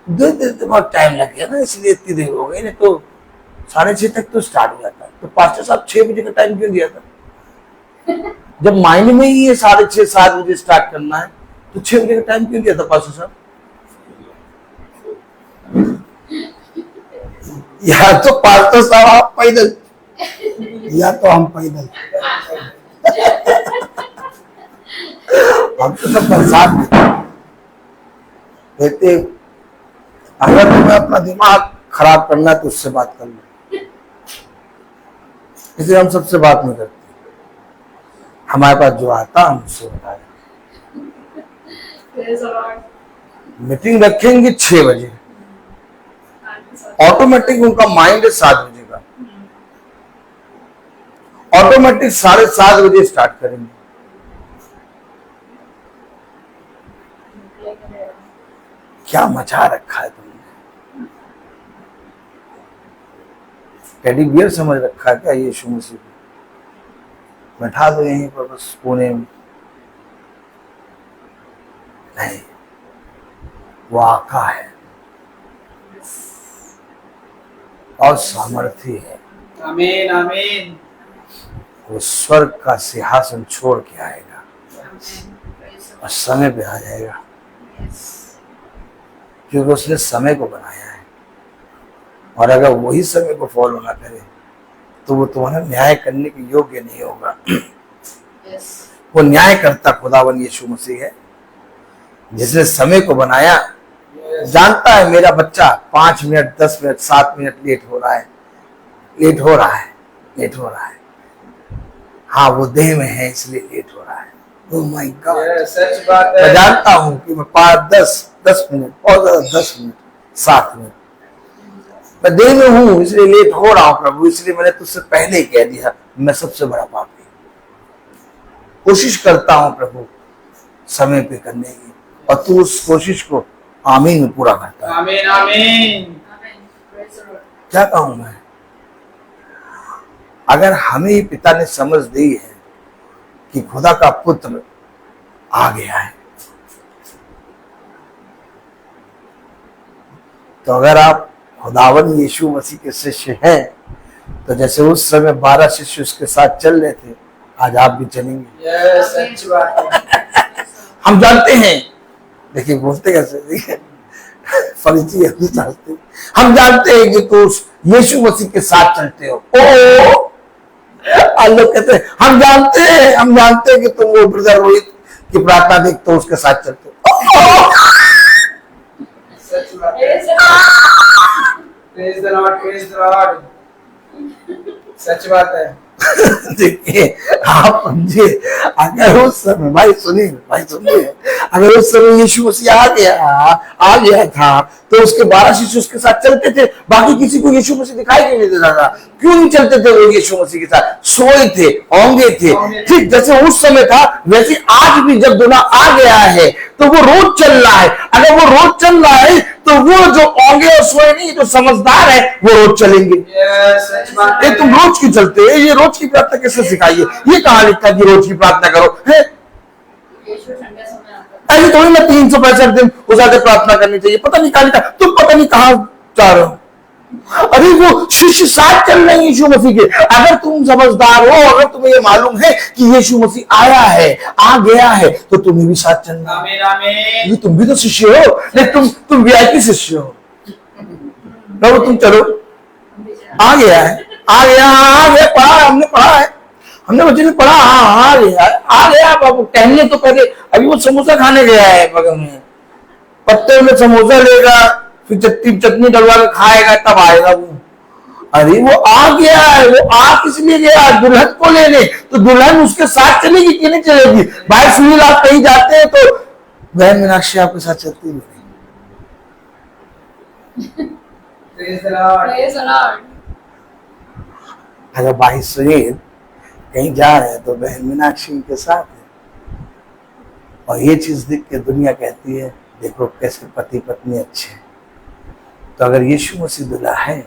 [SPEAKER 5] बहुत टाइम लग गया ना इसलिए इतनी देर हो गई, नहीं तो 6:30 तक तो स्टार्ट हो जाता। तो पास्टर साहब 6 बजे का टाइम क्यों दिया था, जब मायने में ही ये 6:30 7 बजे स्टार्ट करना है, तो 6 बजे का टाइम क्यों दिया था पास्टर साहब? या तो पास्टर साहब आप पैदल, या तो हम पैदल। हम तो सब बरसात में कहते अगर तुम्हें अपना दिमाग खराब करना है तो उससे बात कर लो, इसलिए हम सबसे बात नहीं करते। हमारे पास जो आता हम उससे बताए। मीटिंग रखेंगे 6 बजे, ऑटोमेटिक उनका माइंड है 7 बजे का, ऑटोमेटिक 7:30 बजे स्टार्ट करेंगे। क्या मचा रखा है तुमने? टेडी बियर समझ रखा है क्या यीशु मसीह को? बैठा दो यहीं पर बस कोने में। नहीं, वो आका है और सामर्थी है।
[SPEAKER 2] आमीन आमीन।
[SPEAKER 5] वो स्वर्ग का सिंहासन छोड़ के आएगा और समय पे आ जाएगा, क्योंकि उसने समय को बनाया है। और अगर वही समय को फॉलो ना करे तो वो तुम्हारा न्याय करने के योग्य नहीं होगा। वो न्याय करता खुदावन यीशु मसीह है, जिसने समय को बनाया। जानता है मेरा बच्चा 5 मिनट 10 मिनट 7 मिनट लेट हो रहा है, लेट हो रहा है, लेट हो रहा है। हाँ, वो देह में है इसलिए लेट हो रहा है। ओह माय गॉड,
[SPEAKER 2] सच बात है।
[SPEAKER 5] मैं जानता हूँ कि मैं 5 10 मिनट और 10 मिनट 7 मिनट मैं देह में हूँ, इसलिए लेट हो रहा हूँ प्रभु। इसलिए मैंने तुझसे पहले ही कह दिया मैं सबसे बड़ा पापी। कोशिश करता हूँ प्रभु समय पे करने की, और तू उस कोशिश को आमीन में पूरा करता है।
[SPEAKER 2] आमीन आमीन।
[SPEAKER 5] क्या कहूं मैं? अगर हमें पिता ने समझ दी है कि खुदा का पुत्र आ गया है, तो अगर आप खुदावन यीशु मसीह के शिष्य हैं, तो जैसे उस समय 12 शिष्य उसके साथ चल रहे थे, आज आप भी चलेंगे।
[SPEAKER 2] सच बात है।
[SPEAKER 5] हम जानते हैं, देखिए बोलते कैसे, देखिए फरीसी हम जानते हैं कि तू यीशु मसीह के साथ चलते हो। ओ लोग कहते हैं हम जानते हैं कि तुम वो ब्रदर रोहित की प्रार्थना देखते हो, उसके साथ चलते हो।
[SPEAKER 2] सच बात है। Praise the Lord, praise the Lord. सच बात है।
[SPEAKER 5] देखिए आप समझिए, अगर उस समय भाई सुनिए, अगर उस समय यीशु मसीह आ गया था तो उसके 12 शिष्य उसके साथ चलते थे, बाकी किसी को यीशु मसीह दिखाई नहीं देता था। क्यों नहीं चलते थे वो यीशु मसीह के साथ? सोए थे, औंगे थे। ठीक जैसे उस समय था वैसे आज भी जब दुनिया आ गया है तो वो रोज चल रहा है। अगर वो रोज चल रहा है तो वो जो औंगे और सोए नहीं, जो समझदार है वो रोज चलेंगे।
[SPEAKER 2] सच बात है।
[SPEAKER 5] तुम रोज क्यों चलते हो? ये रोज की प्रार्थना कैसे सिखाइए? ये कहाँ लिखा है कि रोज की प्रार्थना करो? है ऐसे थोड़ी ना 365 दिन उजागर प्रार्थना करनी चाहिए। पता नहीं कहाँ लिखा, तुम पता नहीं कहाँ जा रहे हो। अरे वो शिष्य साथ चल रहे हैं यीशु मसीह के। अगर तुम समझदार हो, अगर तुम्हें ये मालूम है कि यीशु मसीह आया है, आ गया है, तो तुम्हें भी साथ चलना।
[SPEAKER 2] आमीन आमीन।
[SPEAKER 5] तुम भी तो शिष्य हो, नहीं तुम वीआईपी शिष्य हो। प्रभु तुम चलो, आ गया है, आ गया, पढ़ा हमने, पढ़ा है हमने, बच्चे ने पढ़ा। हाँ आ गया बाबू, टहलने तो पहले अभी वो समोसा खाने गया है बगल में, पत्ते में समोसा लेगा, फिर चटनी डलवा के खाएगा, तब आएगा वो। अरे वो आ गया है, वो आ किस लिए गया? दुल्हन को लेने। तो दुल्हन उसके साथ चलेगी कि नहीं चलेगी? भाई सुनील आप कहीं जाते हैं तो बहन मीनाक्षी आपके साथ चलती नहीं।
[SPEAKER 2] Praise the Lord.
[SPEAKER 5] अगर भाई सुनील कहीं जा रहे हैं तो बहन मीनाक्षी के साथ है। और ये चीज देख के दुनिया कहती है देखो कैसे पति पत्नी अच्छे हैं। तो अगर यीशु मसीह दुल्हा है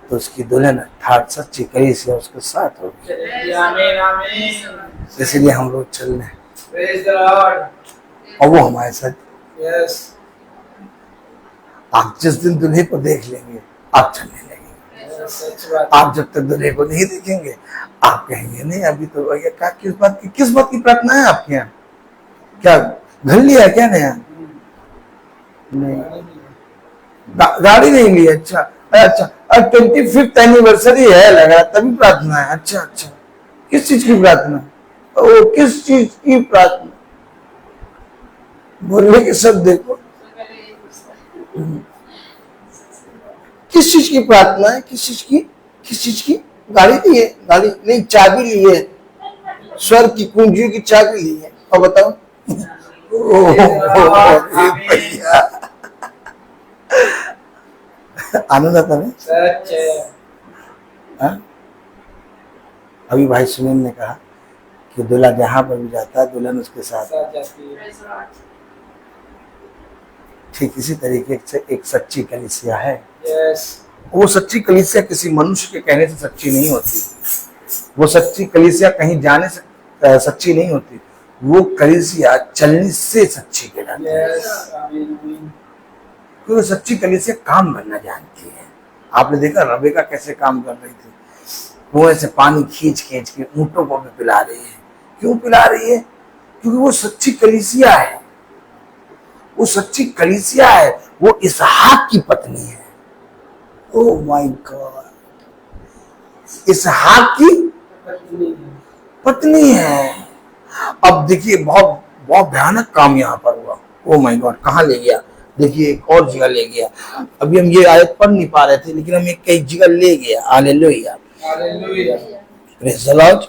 [SPEAKER 5] तो उसकी दुल्हन अर्थात सच्ची कलीसिया उसके साथ होगी।
[SPEAKER 2] आमीन आमीन।
[SPEAKER 5] इसलिए हम लोग चल रहे हैं
[SPEAKER 2] प्रेज द लॉर्ड।
[SPEAKER 5] और वो हमारे साथ।
[SPEAKER 2] यस।
[SPEAKER 5] आप जिस दिन दुल्हे को देख लेंगे आप चलने लगेंगे।
[SPEAKER 2] सच बात।
[SPEAKER 5] आप जब तक दुल्हे को नहीं देखेंगे आप कहेंगे नहीं अभी तो भैया क्या, किस बात की प्रार्थना है आपके यहाँ? क्या घर लिया क्या नया? नहीं, गाड़ी नहीं ली। अच्छा अच्छा, 25th एनिवर्सरी है लग रहा, तभी प्रार्थना है। अच्छा अच्छा, किस चीज की प्रार्थना? ओ, किस चीज की प्रार्थना? बोलने के सब देखो, किस चीज की प्रार्थना है? किस चीज की? किस चीज की? गाड़ी ली है? गाड़ी नहीं, चाबी ली है, स्वर्ग की कुंजियों की चाबी ली है। और बताओ, भैया आनंद आता है।
[SPEAKER 2] सच है।
[SPEAKER 5] हाँ? अभी भाई सुनील ने कहा कि दूल्हा जहां पर भी जाता है दुल्हन उसके साथ।
[SPEAKER 2] साथ जाती है।
[SPEAKER 5] ठीक इसी तरीके से एक सच्ची कलीसिया है।
[SPEAKER 2] यस।
[SPEAKER 5] वो सच्ची कलीसिया किसी मनुष्य के कहने से सच्ची नहीं होती। वो सच्ची कलीसिया कहीं जाने से सच्ची नहीं होती। वो कलीसिया चलने से सच्ची कहलाती है।
[SPEAKER 2] यस। आमीन आमीन।
[SPEAKER 5] क्योंकि सच्ची कलीसिया काम करना जानती है। आपने देखा रबेका कैसे काम कर रही थी, कुएं से पानी खींच खींच के ऊंटों को भी पिला रही है। क्यों पिला रही है? क्योंकि वो सच्ची कलीसिया है। वो सच्ची कलीसिया है। वो इसहाक की पत्नी है। ओह माय गॉड, इसहाक की पत्नी है। अब देखिए, बहुत बहुत भयानक काम यहाँ पर हुआ। ओह माय गॉड, कहाँ ले गया? देखिए एक और जगह ले गया। अभी हम ये आयत पढ़ नहीं पा रहे थे, लेकिन हम एक कई जगह ले गया। Hallelujah,
[SPEAKER 2] hallelujah.
[SPEAKER 5] Praise the Lord.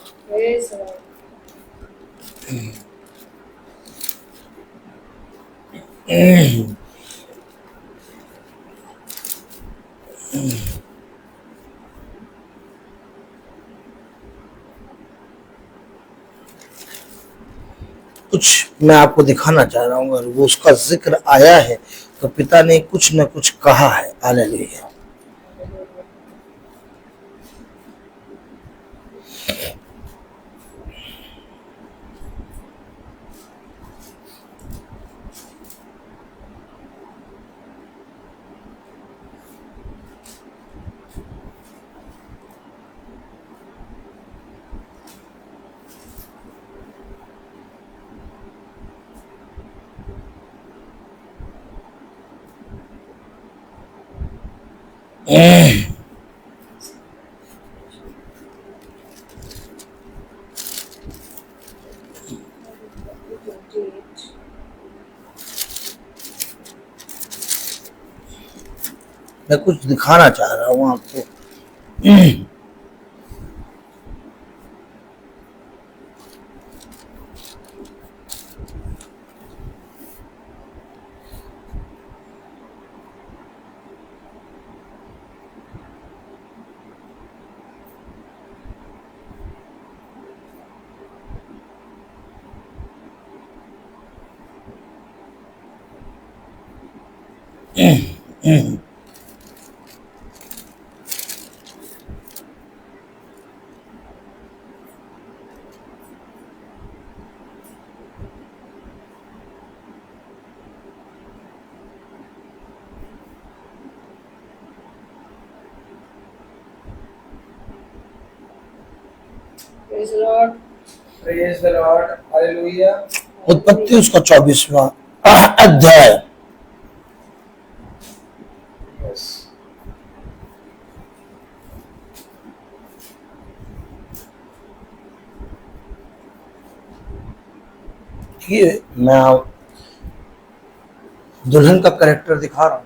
[SPEAKER 5] कुछ मैं आपको दिखाना चाह रहा हूँ, और वो उसका जिक्र आया है तो पिता ने कुछ न कुछ कहा है। हालेलुया। मैं कुछ दिखाना चाह रहा हूँ आपको।
[SPEAKER 2] Praise the Lord. हालेलुया।
[SPEAKER 5] उत्पत्ति उसका 24वां अध्याय।
[SPEAKER 2] यस।
[SPEAKER 5] ये मैं दुल्हन का कैरेक्टर दिखा रहा हूं।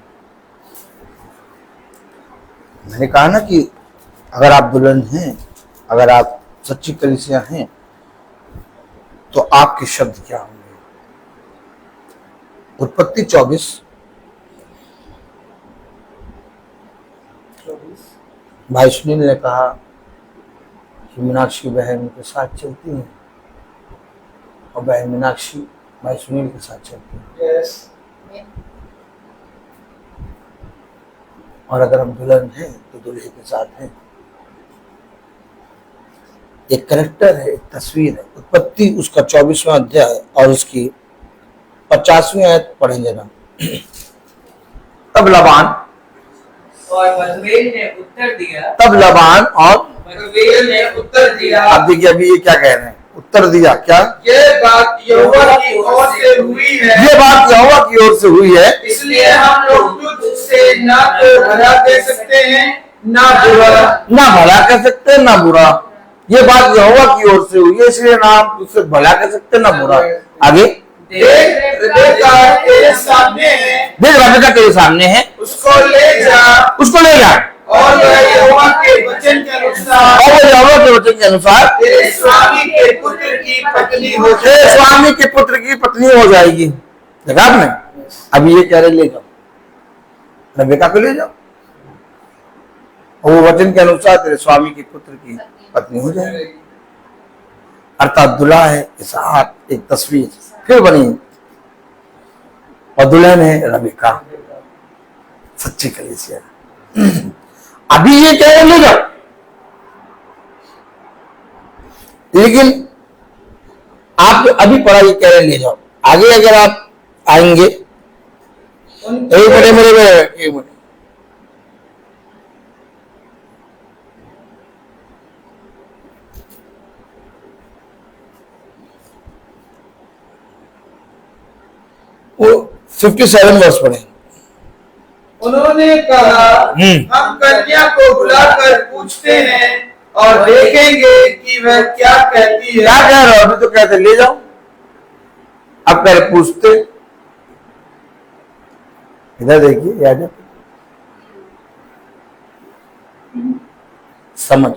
[SPEAKER 5] मैंने कहा ना कि अगर आप दुल्हन हैं, अगर आप सच्ची कलीसिया हैं, तो आपके शब्द क्या होंगे? उत्पत्ति 24 भाई सुनील ने कहा कि मीनाक्षी बहन उनके साथ चलती है, और बहन मीनाक्षी भाई सुनील के साथ चलती है।
[SPEAKER 2] यस।
[SPEAKER 5] और अगर हम दुल्हन हैं तो दूल्हे के साथ हैं। एक कैरेक्टर है, एक तस्वीर है। उत्पत्ति उसका 24वां अध्याय और उसकी 50वीं आयत पढ़ेंगे ना। तब लबान
[SPEAKER 1] और बतूएल ने उत्तर दिया।
[SPEAKER 5] तब लबान और
[SPEAKER 1] बतूएल ने उत्तर दिया।
[SPEAKER 5] अब देखिए, अभी ये क्या कह रहे हैं? उत्तर उत्तर दिया, क्या?
[SPEAKER 2] ये बात यहोवा की ओर से हुई है,
[SPEAKER 5] ये बात यहोवा की ओर से हुई है,
[SPEAKER 2] इसलिए हम लोग तुझसे ना तो भला कह सकते हैं ना बुरा।
[SPEAKER 5] ना भला कह सकते ना बुरा। ये बात यहोवा की ओर से हुई है, इसलिए ना हम तुझसे भला कह सकते ना बुरा। आगे
[SPEAKER 2] देख रिबेका तेरे सामने है,
[SPEAKER 5] देख रिबेका तेरे सामने है,
[SPEAKER 2] उसको ले जा,
[SPEAKER 5] उसको ले जा,
[SPEAKER 2] और वह यहोवा के वचन के अनुसार,
[SPEAKER 5] और वो यहोवा के वचन के अनुसार
[SPEAKER 2] तेरे स्वामी के पुत्र की पत्नी हो
[SPEAKER 5] तेरे
[SPEAKER 2] जाए।
[SPEAKER 5] स्वामी के पुत्र की पत्नी हो जाएगी। देखा आपने? अभी ये कह रहे ले जाओ, रिबेका को ले जाओ, और वो वचन के अनुसार तेरे स्वामी के पुत्र की पत्नी हो जाएगी। अर्थात दुल्हा है इसहाक, एक तस्वीर फिर बनी, और दुल्हन है रिबेका, सच्ची कलीसिया। अभी ये कह रहे ले जाओ, लेकिन आप अभी पढ़ा ये कह रहे ले जाओ। आगे अगर आप आएंगे, एक मिनट मेरे, एक मिनट, वो 57 वर्ष पढ़े।
[SPEAKER 2] उन्होंने कहा, हम कन्या को बुलाकर पूछते हैं और देखेंगे कि वह क्या कहती है।
[SPEAKER 5] क्या कह रहे हो? अभी तो कहते ले जाओ, अब पहले पूछते। इधर देखिए, याद समझ,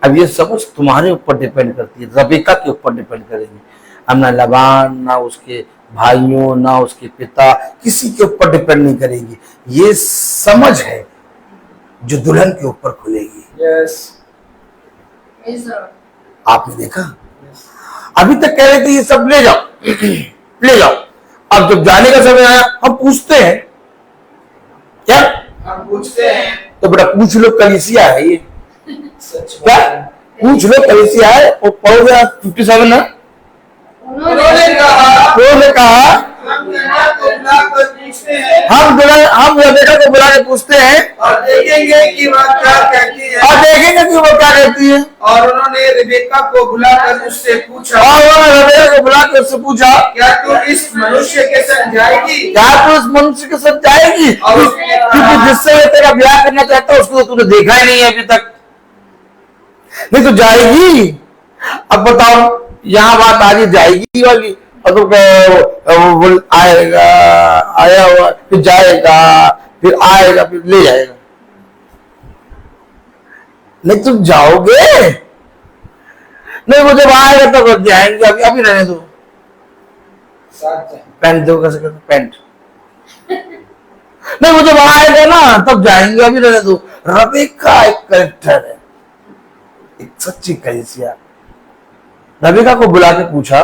[SPEAKER 5] अब ये समझ तुम्हारे ऊपर डिपेंड करती है, रिबेका के ऊपर डिपेंड करेगी। अब ना लबान, ना उसके भाइयों, ना उसके पिता, किसी के ऊपर डिपेंड नहीं करेगी। ये समझ है जो दुल्हन के ऊपर खुलेगी। आपने देखा? अभी तक कह रहे थे ये सब ले जाओ ले जाओ, अब जब जाने का समय आया हम पूछते हैं, क्या
[SPEAKER 2] हम पूछते हैं,
[SPEAKER 5] तो बेटा पूछ लो, कलीसिया है ये,
[SPEAKER 2] सच
[SPEAKER 5] क्या पूछ लो, कलीसिया है। वो पढ़ोगे 57 है।
[SPEAKER 2] उन्होंने कहा, हम कन्या को बुलाकर पूछते हैं
[SPEAKER 5] हम रिबेका को बुला के पूछते हैं
[SPEAKER 2] और देखेंगे कि वह क्या कहती है।
[SPEAKER 5] और देखेंगे कि वो क्या कहती है।
[SPEAKER 2] और उन्होंने रिबेका को बुलाकर उससे पूछा,
[SPEAKER 5] और उन्होंने रिबेका को बुला के उससे पूछा,
[SPEAKER 2] क्या तू इस मनुष्य के संग जाएगी?
[SPEAKER 5] क्या तू इस मनुष्य के साथ जाएगी?
[SPEAKER 2] और उसने कहा,
[SPEAKER 5] क्योंकि जिससे वो तेरा ब्याह करना चाहता है उसको तो तूने देखा ही नहीं है अभी तक, नहीं तो जाएगी। अब बताओ, यहाँ बात आ रही जाएगी वाली, और तो वो आएगा, आया हुआ, फिर जाएगा, फिर आएगा, फिर ले जाएगा। नहीं तुम जाओगे, नहीं वो जब आएगा तब जाएंगे, अभी रहने दो। पैंट दो, कैसे करते पैंट, नहीं वो जब आएगा ना तब जाएंगे, अभी रहने दो। रिबेका एक कैरेक्टर है, एक सच्ची कलीसिया। रिबेका को बुला के पूछा,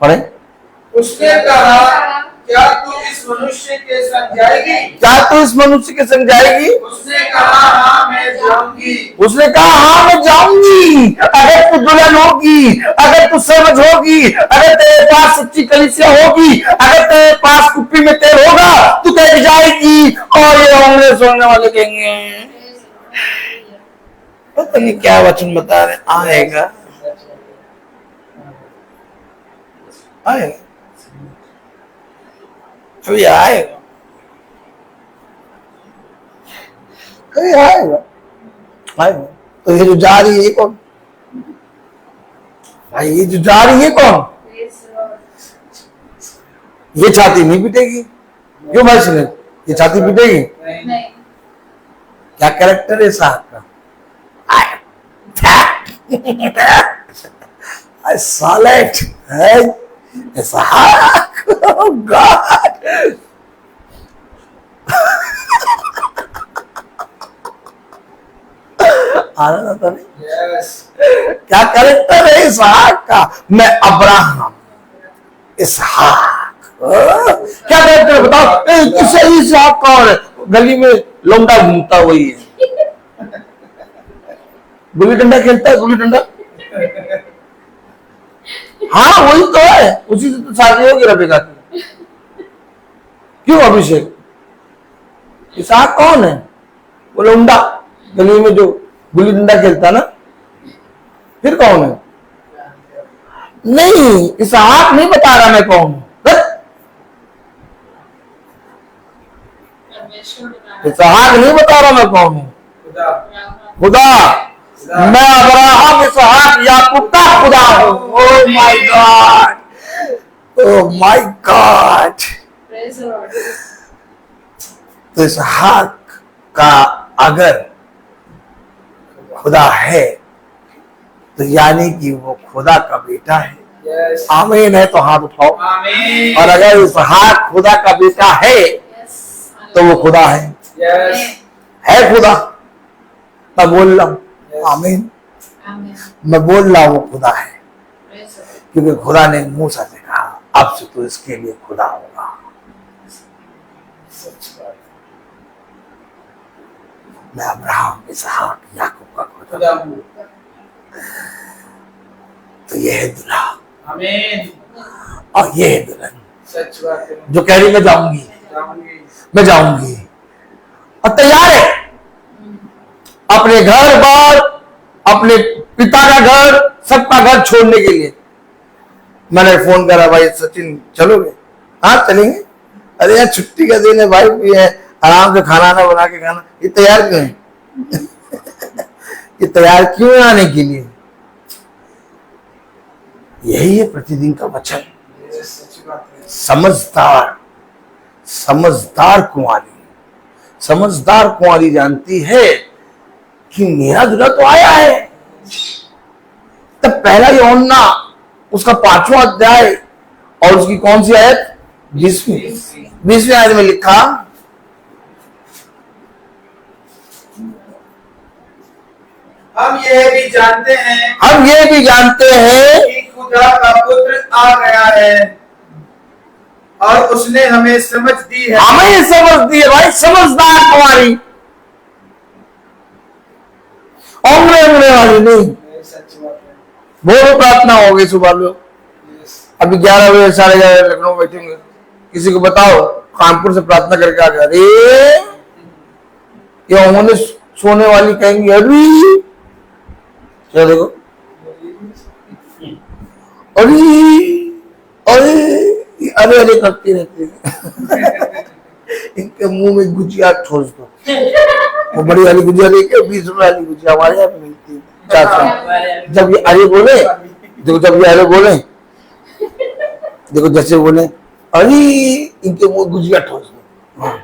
[SPEAKER 5] पढ़े,
[SPEAKER 2] उसने कहा, क्या तू इस मनुष्य के संग जाएगी?
[SPEAKER 5] क्या तू इस मनुष्य के संग जाएगी?
[SPEAKER 2] उसने कहा, हाँ मैं जाऊंगी।
[SPEAKER 5] उसने कहा, हाँ मैं जाऊंगी। अगर तू दुल्हन होगी, अगर तू समझ होगी, अगर तेरे पास सच्ची कलीसिया होगी, अगर तेरे पास कुप्पी में तेल होगा, तू कह जाएगी। और ये होंगे सुनने वाले कहेंगे पता नहीं क्या वचन बता रहे, आएगा आएगा, अभी आएगा, कभी आएगा आएगा। तो ये जो जा रही है ये कौन भाई? ये जो जा रही है कौन? ये छाती नहीं पीटेगी क्यों भाई सुने? ये छाती पीटेगी?
[SPEAKER 4] नहीं।
[SPEAKER 5] क्या कैरेक्टर है साहब का? I saw it. Hey, Isaac. Oh God. आनंद आता नहीं? क्या कैरेक्टर है इसहाक का? मैं अब्राहम, इसहाक। क्या कैरेक्टर है बताओ? किसे इसहाक कौन है? गली में लौंडा घूमता वही है, गुल्ली डंडा खेलता है, गुल्ली डंडा। हाँ वही तो है, उसी से तो शादी होगी रिबेका की। क्यों अभिषेक? इसहाक कौन है? वो लौंडा गली में जो गुल्ली डंडा खेलता ना, फिर कौन है? नहीं, इसहाक नहीं बता रहा मैं कौन हूं। इसहाक नहीं बता रहा मैं कौन हूं। खुदा, मैं अब्राहम, इसहाक, याकूब का खुदा हूं। Oh my God, oh my God. तो इसहाक का अगर खुदा है तो यानी कि वो खुदा का बेटा है।
[SPEAKER 2] Yes.
[SPEAKER 5] आमीन है तो हाथ उठाओ।
[SPEAKER 2] आमीन।
[SPEAKER 5] और अगर इसहाक खुदा का बेटा है तो वो खुदा है।
[SPEAKER 2] Yes.
[SPEAKER 5] है खुदा, मैं बोल रहा हूं। आमीन। मैं बोल रहा हूं वो खुदा है, क्योंकि खुदा ने मूसा से कहा अब से तो इसके लिए खुदा होगा। मैं अब्राहम, इसहाक, याकूब का खुदा।
[SPEAKER 2] खुदा हूँ।
[SPEAKER 5] तो ये है दूल्हा
[SPEAKER 2] आमीन।
[SPEAKER 5] और ये है दुल्हन
[SPEAKER 2] सच बात है।
[SPEAKER 5] जो कह रही मैं जाऊंगी,
[SPEAKER 2] जाऊंगी।
[SPEAKER 5] मैं जाऊंगी और तैयार है अपने घर बार, अपने पिता का घर, सबका घर छोड़ने के लिए। मैंने फोन करा, भाई सचिन चलोगे? हाँ चलेंगे। अरे यार छुट्टी का दिन है, भाई भी है, आराम से खाना ना बना के खाना। ये तैयार क्यों है? ये तैयार क्यों है आने के लिए? यही है प्रतिदिन का वचन।
[SPEAKER 2] ये सच बात है।
[SPEAKER 5] समझदार, समझदार कुंवारी, समझदार कुंवारी जानती है कि मेरा दूल्हा तो आया है। तब पहला यूहन्ना उसका 5वां अध्याय और उसकी कौन सी आयत? 20वीं आयत में लिखा,
[SPEAKER 2] हम ये भी जानते हैं
[SPEAKER 5] हम ये भी जानते हैं
[SPEAKER 2] कि खुदा का पुत्र आ गया है और उसने हमें समझ दी है।
[SPEAKER 5] हमें समझ दी है। भाई समझदार कुंवारी, औंगले वाली नहीं।
[SPEAKER 2] ये सच बात है।
[SPEAKER 5] वो प्रार्थना हो गई सुबह लोग।
[SPEAKER 2] Yes.
[SPEAKER 5] अभी 11 बजे 11:30 लखनऊ बैठेंगे। किसी को बताओ कानपुर से प्रार्थना करके आ गया, अरे ये उन्होंने सोने वाली कहेंगी अरे क्या देखो, अरे अरे अरे अरे करती रहती है। इनके मुंह में गुजिया ठोस दो। वो बड़ी वाली गुजिया लेके 20 रुपए वाली गुजिया हमारे यहाँ मिलती है 400। जब ये अरे बोले, देखो जब ये अरे बोले, देखो जैसे बोले अरे इनके मुंह गुजिया ठोस दो। हाँ।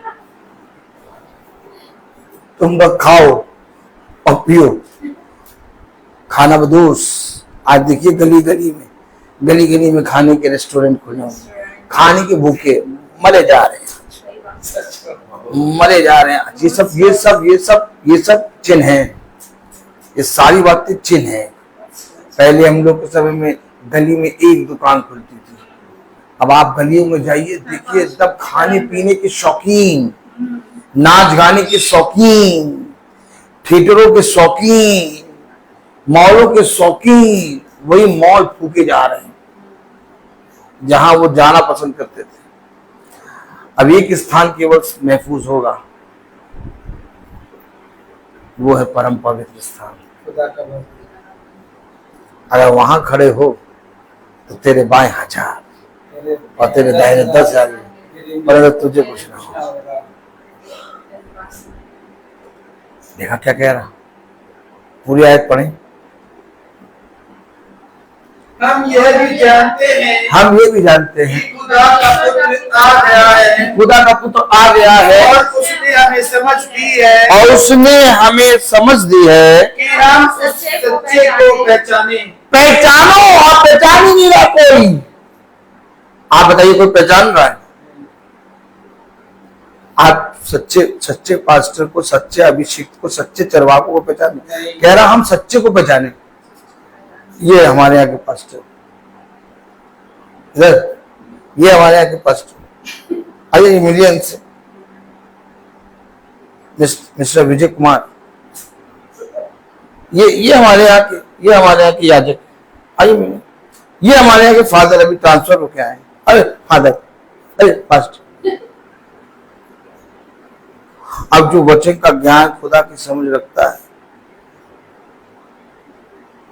[SPEAKER 5] तुम लोग खाओ और पियो, खाना बदोश। आज देखिए गली गली में खाने के रेस्टोरेंट खुले हैं, खाने के भूखे मरे जा रहे हैं, मरे जा रहे हैं। ये सब चिन्ह हैं, ये सारी बातें चिन्ह हैं। पहले हम लोग के समय में गली में एक दुकान खुलती थी, अब आप गलियों में जाइए देखिए सब खाने पीने के शौकीन, नाच गाने के शौकीन, थिएटरों के शौकीन, मॉलों के शौकीन, वही मॉल फूके जा रहे हैं जहां वो जाना पसंद करते थे। अब एक स्थान केवल महफूज होगा, वो है परम पवित्र स्थान।
[SPEAKER 2] खुदा का भक्त।
[SPEAKER 5] अगर वहां खड़े हो तो तेरे बाएं 1000 और तेरे दाहिने 10,000, पर अगर तुझे कुछ ना हो। देखा क्या कह रहा, पूरी आयत पढ़े।
[SPEAKER 2] हम यह भी जानते हैं
[SPEAKER 5] हम ये भी जानते हैं
[SPEAKER 2] कि खुदा का पुत्र आ गया है
[SPEAKER 5] खुदा का पुत्र आ गया है
[SPEAKER 2] और उसने हमें समझ दी है
[SPEAKER 5] और उसने हमें समझ दी है।
[SPEAKER 2] कि हम उस सच्चे को पहचाने।
[SPEAKER 5] पहचानो, आप पहचान ही नहीं रहा कोई। आप बताइए कोई पहचान रहा है? आप सच्चे पास्टर को, सच्चे अभिषिक्त को, सच्चे चरवाकों को पहचाने? कह रहा हम सच्चे को पहचाने। ये हमारे यहाँ के पास्टर, इधर ये हमारे यहाँ के पास्टर, आइए मिलियन से मिस्टर विजय कुमार, ये हमारे यहाँ के याजक, आइए। ये हमारे यहाँ के फादर अभी ट्रांसफर होके आए। अरे फादर, अरे पास्टर। अब जो वचन का ज्ञान खुदा की समझ रखता है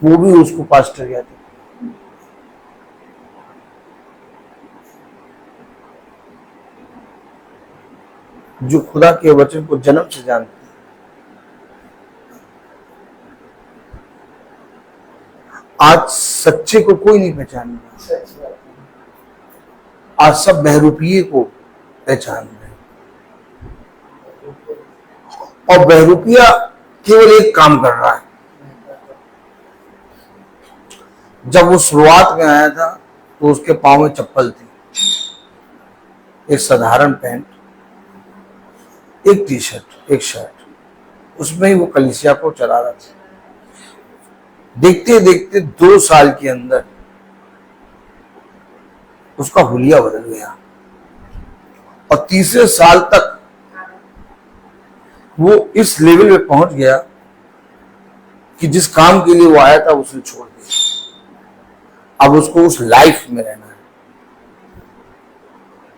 [SPEAKER 5] वो भी उसको पास्टर कहते हैं। जो खुदा के वचन को जन्म से जानते हैं। आज सच्चे को कोई नहीं पहचान रहा,
[SPEAKER 2] सच बात है।
[SPEAKER 5] आज सब बहरूपिये को पहचान रहे हैं। और बहरूपिया केवल एक काम कर रहा है। जब वो शुरुआत में आया था तो उसके पांव में चप्पल थी, एक साधारण पैंट, एक टी शर्ट, एक शर्ट, उसमें ही वो कलीसिया को चला रहा था। देखते देखते 2 साल के अंदर उसका हुलिया बदल गया और तीसरे साल तक वो इस लेवल पे पहुंच गया कि जिस काम के लिए वो आया था उसने छोड़ दिया। अब उसको उस लाइफ में रहना है।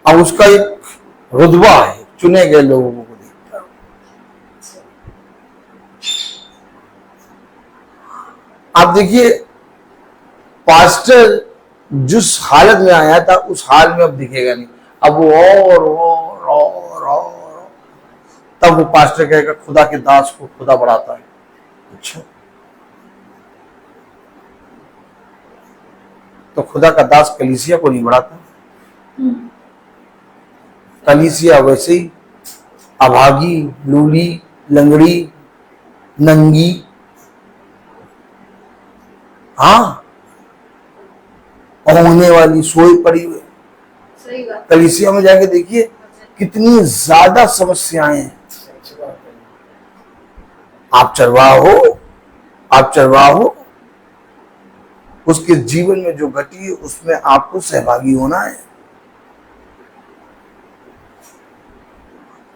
[SPEAKER 5] अब उसका एक रुतबा है, चुने गए लोगों को देखता है। आप देखिए, पास्टर जिस हालत में आया था उस हाल में अब दिखेगा नहीं। अब वो और तब वो पास्टर कहेगा खुदा के दास को खुदा बढ़ाता है। अच्छा, तो खुदा का दास कलीसिया को नहीं बढ़ाता। कलीसिया वैसे ही अभागी, लूली, लंगड़ी, नंगी, हाँ, होने वाली, सोई पड़ी हुई।
[SPEAKER 4] सही बात।
[SPEAKER 5] कलीसिया में जाके देखिए कितनी ज्यादा समस्याएं हैं।
[SPEAKER 2] सच बात है।
[SPEAKER 5] आप चरवाह हो, उसके जीवन में जो घटी है उसमें आपको सहभागी होना है।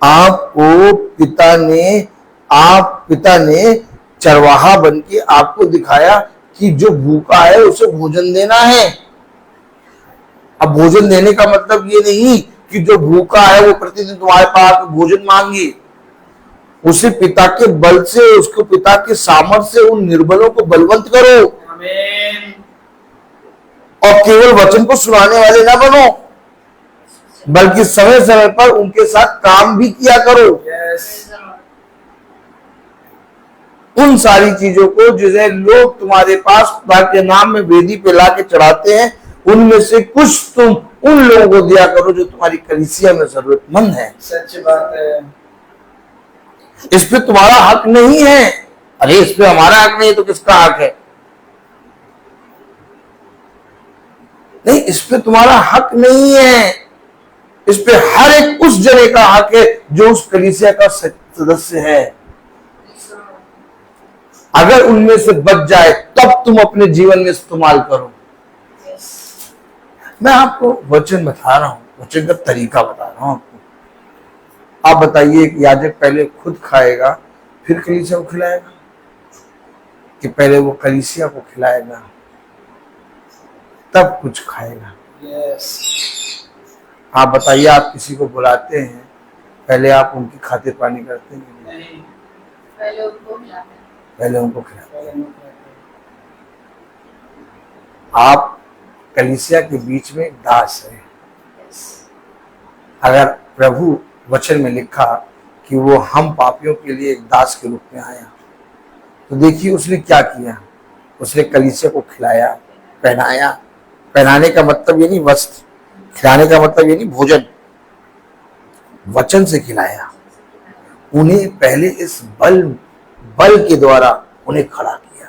[SPEAKER 5] आपको पिता ने चरवाहा बन के आपको दिखाया कि जो भूखा है उसे भोजन देना है। अब भोजन देने का मतलब ये नहीं कि जो भूखा है वो प्रतिदिन तुम्हारे पास आकर भोजन मांगे। उसे पिता के बल से, उसको पिता के सामर्थ्य से उन निर्बलों को बलवंत करो।
[SPEAKER 2] आमीन।
[SPEAKER 5] और केवल वचन को सुनाने वाले ना बनो, बल्कि समय समय पर उनके साथ काम भी किया करो।
[SPEAKER 2] यस।
[SPEAKER 5] उन सारी चीजों को जिन्हें लोग तुम्हारे पास खुदा के नाम में वेदी पे ला के चढ़ाते हैं, उनमें से कुछ तुम उन लोगों को दिया करो जो तुम्हारी कलीसिया में जरूरतमंद है।
[SPEAKER 2] सच बात है।
[SPEAKER 5] इस पे तुम्हारा हक नहीं है। अरे इस पे हमारा हक नहीं है तो किसका हक है? नहीं, इस पे तुम्हारा हक नहीं है। इस पे हर एक उस जने का हक है जो उस कलीसिया का सदस्य है। अगर उनमें से बच जाए तब तुम अपने जीवन में इस्तेमाल करो। मैं आपको वचन बता रहा हूं, वचन का तरीका बता रहा हूं आपको। आप बताइए कि याजक पहले खुद खाएगा फिर कलीसिया को खिलाएगा, कि पहले वो कलीसिया को खिलाएगा तब कुछ खाएगा?
[SPEAKER 2] यस।
[SPEAKER 5] आप बताइए, आप किसी को बुलाते हैं पहले आप उनकी खातिर पानी करते हैं?
[SPEAKER 2] नहीं।
[SPEAKER 4] पहले उनको खिलाते हैं।
[SPEAKER 5] पहले उनको खिलाते हैं।
[SPEAKER 2] पहले नहीं करते।
[SPEAKER 5] आप कलीसिया के बीच में दास है। अगर प्रभु वचन में लिखा कि वो हम पापियों के लिए एक दास के रूप में आया, तो देखिए उसने क्या किया। उसने कलीसिया को खिलाया, पहनाया। पहनाने का मतलब ये नहीं वस्त्र, खिलाने का मतलब ये नहीं भोजन, वचन से खिलाया। उन्हें पहले इस बल के द्वारा उन्हें खड़ा किया।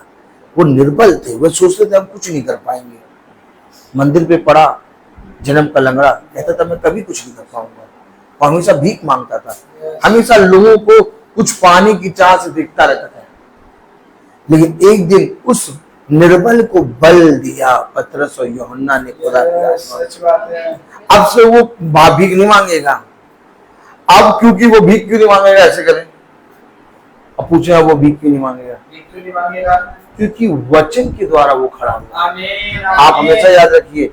[SPEAKER 5] वो निर्बल थे, वो सोचते थे हम कुछ नहीं कर पाएंगे। मंदिर पे पड़ा जन्म का लंगड़ा, कहता था मैं कभी कुछ नहीं कर पाऊंगा, और हमेशा भीख मांगता था। हमेशा लोगों को कुछ पाने की चाह से देखता रहता था। लेकिन एक दिन उस निर्बल को बल दिया पतरस और यूहन्ना ने खुदा दिया।
[SPEAKER 2] सच बात है।
[SPEAKER 5] अब से वो भीख नहीं मांगेगा। अब क्योंकि वो भीख क्यों नहीं मांगेगा, ऐसे करें, अब पूछे वो भीख क्यों नहीं मांगेगा?
[SPEAKER 2] भीख क्यों नहीं मांगेगा?
[SPEAKER 5] क्योंकि वचन के द्वारा वो खड़ा हुआ।
[SPEAKER 2] आमीन।
[SPEAKER 5] आप हमेशा याद रखिए,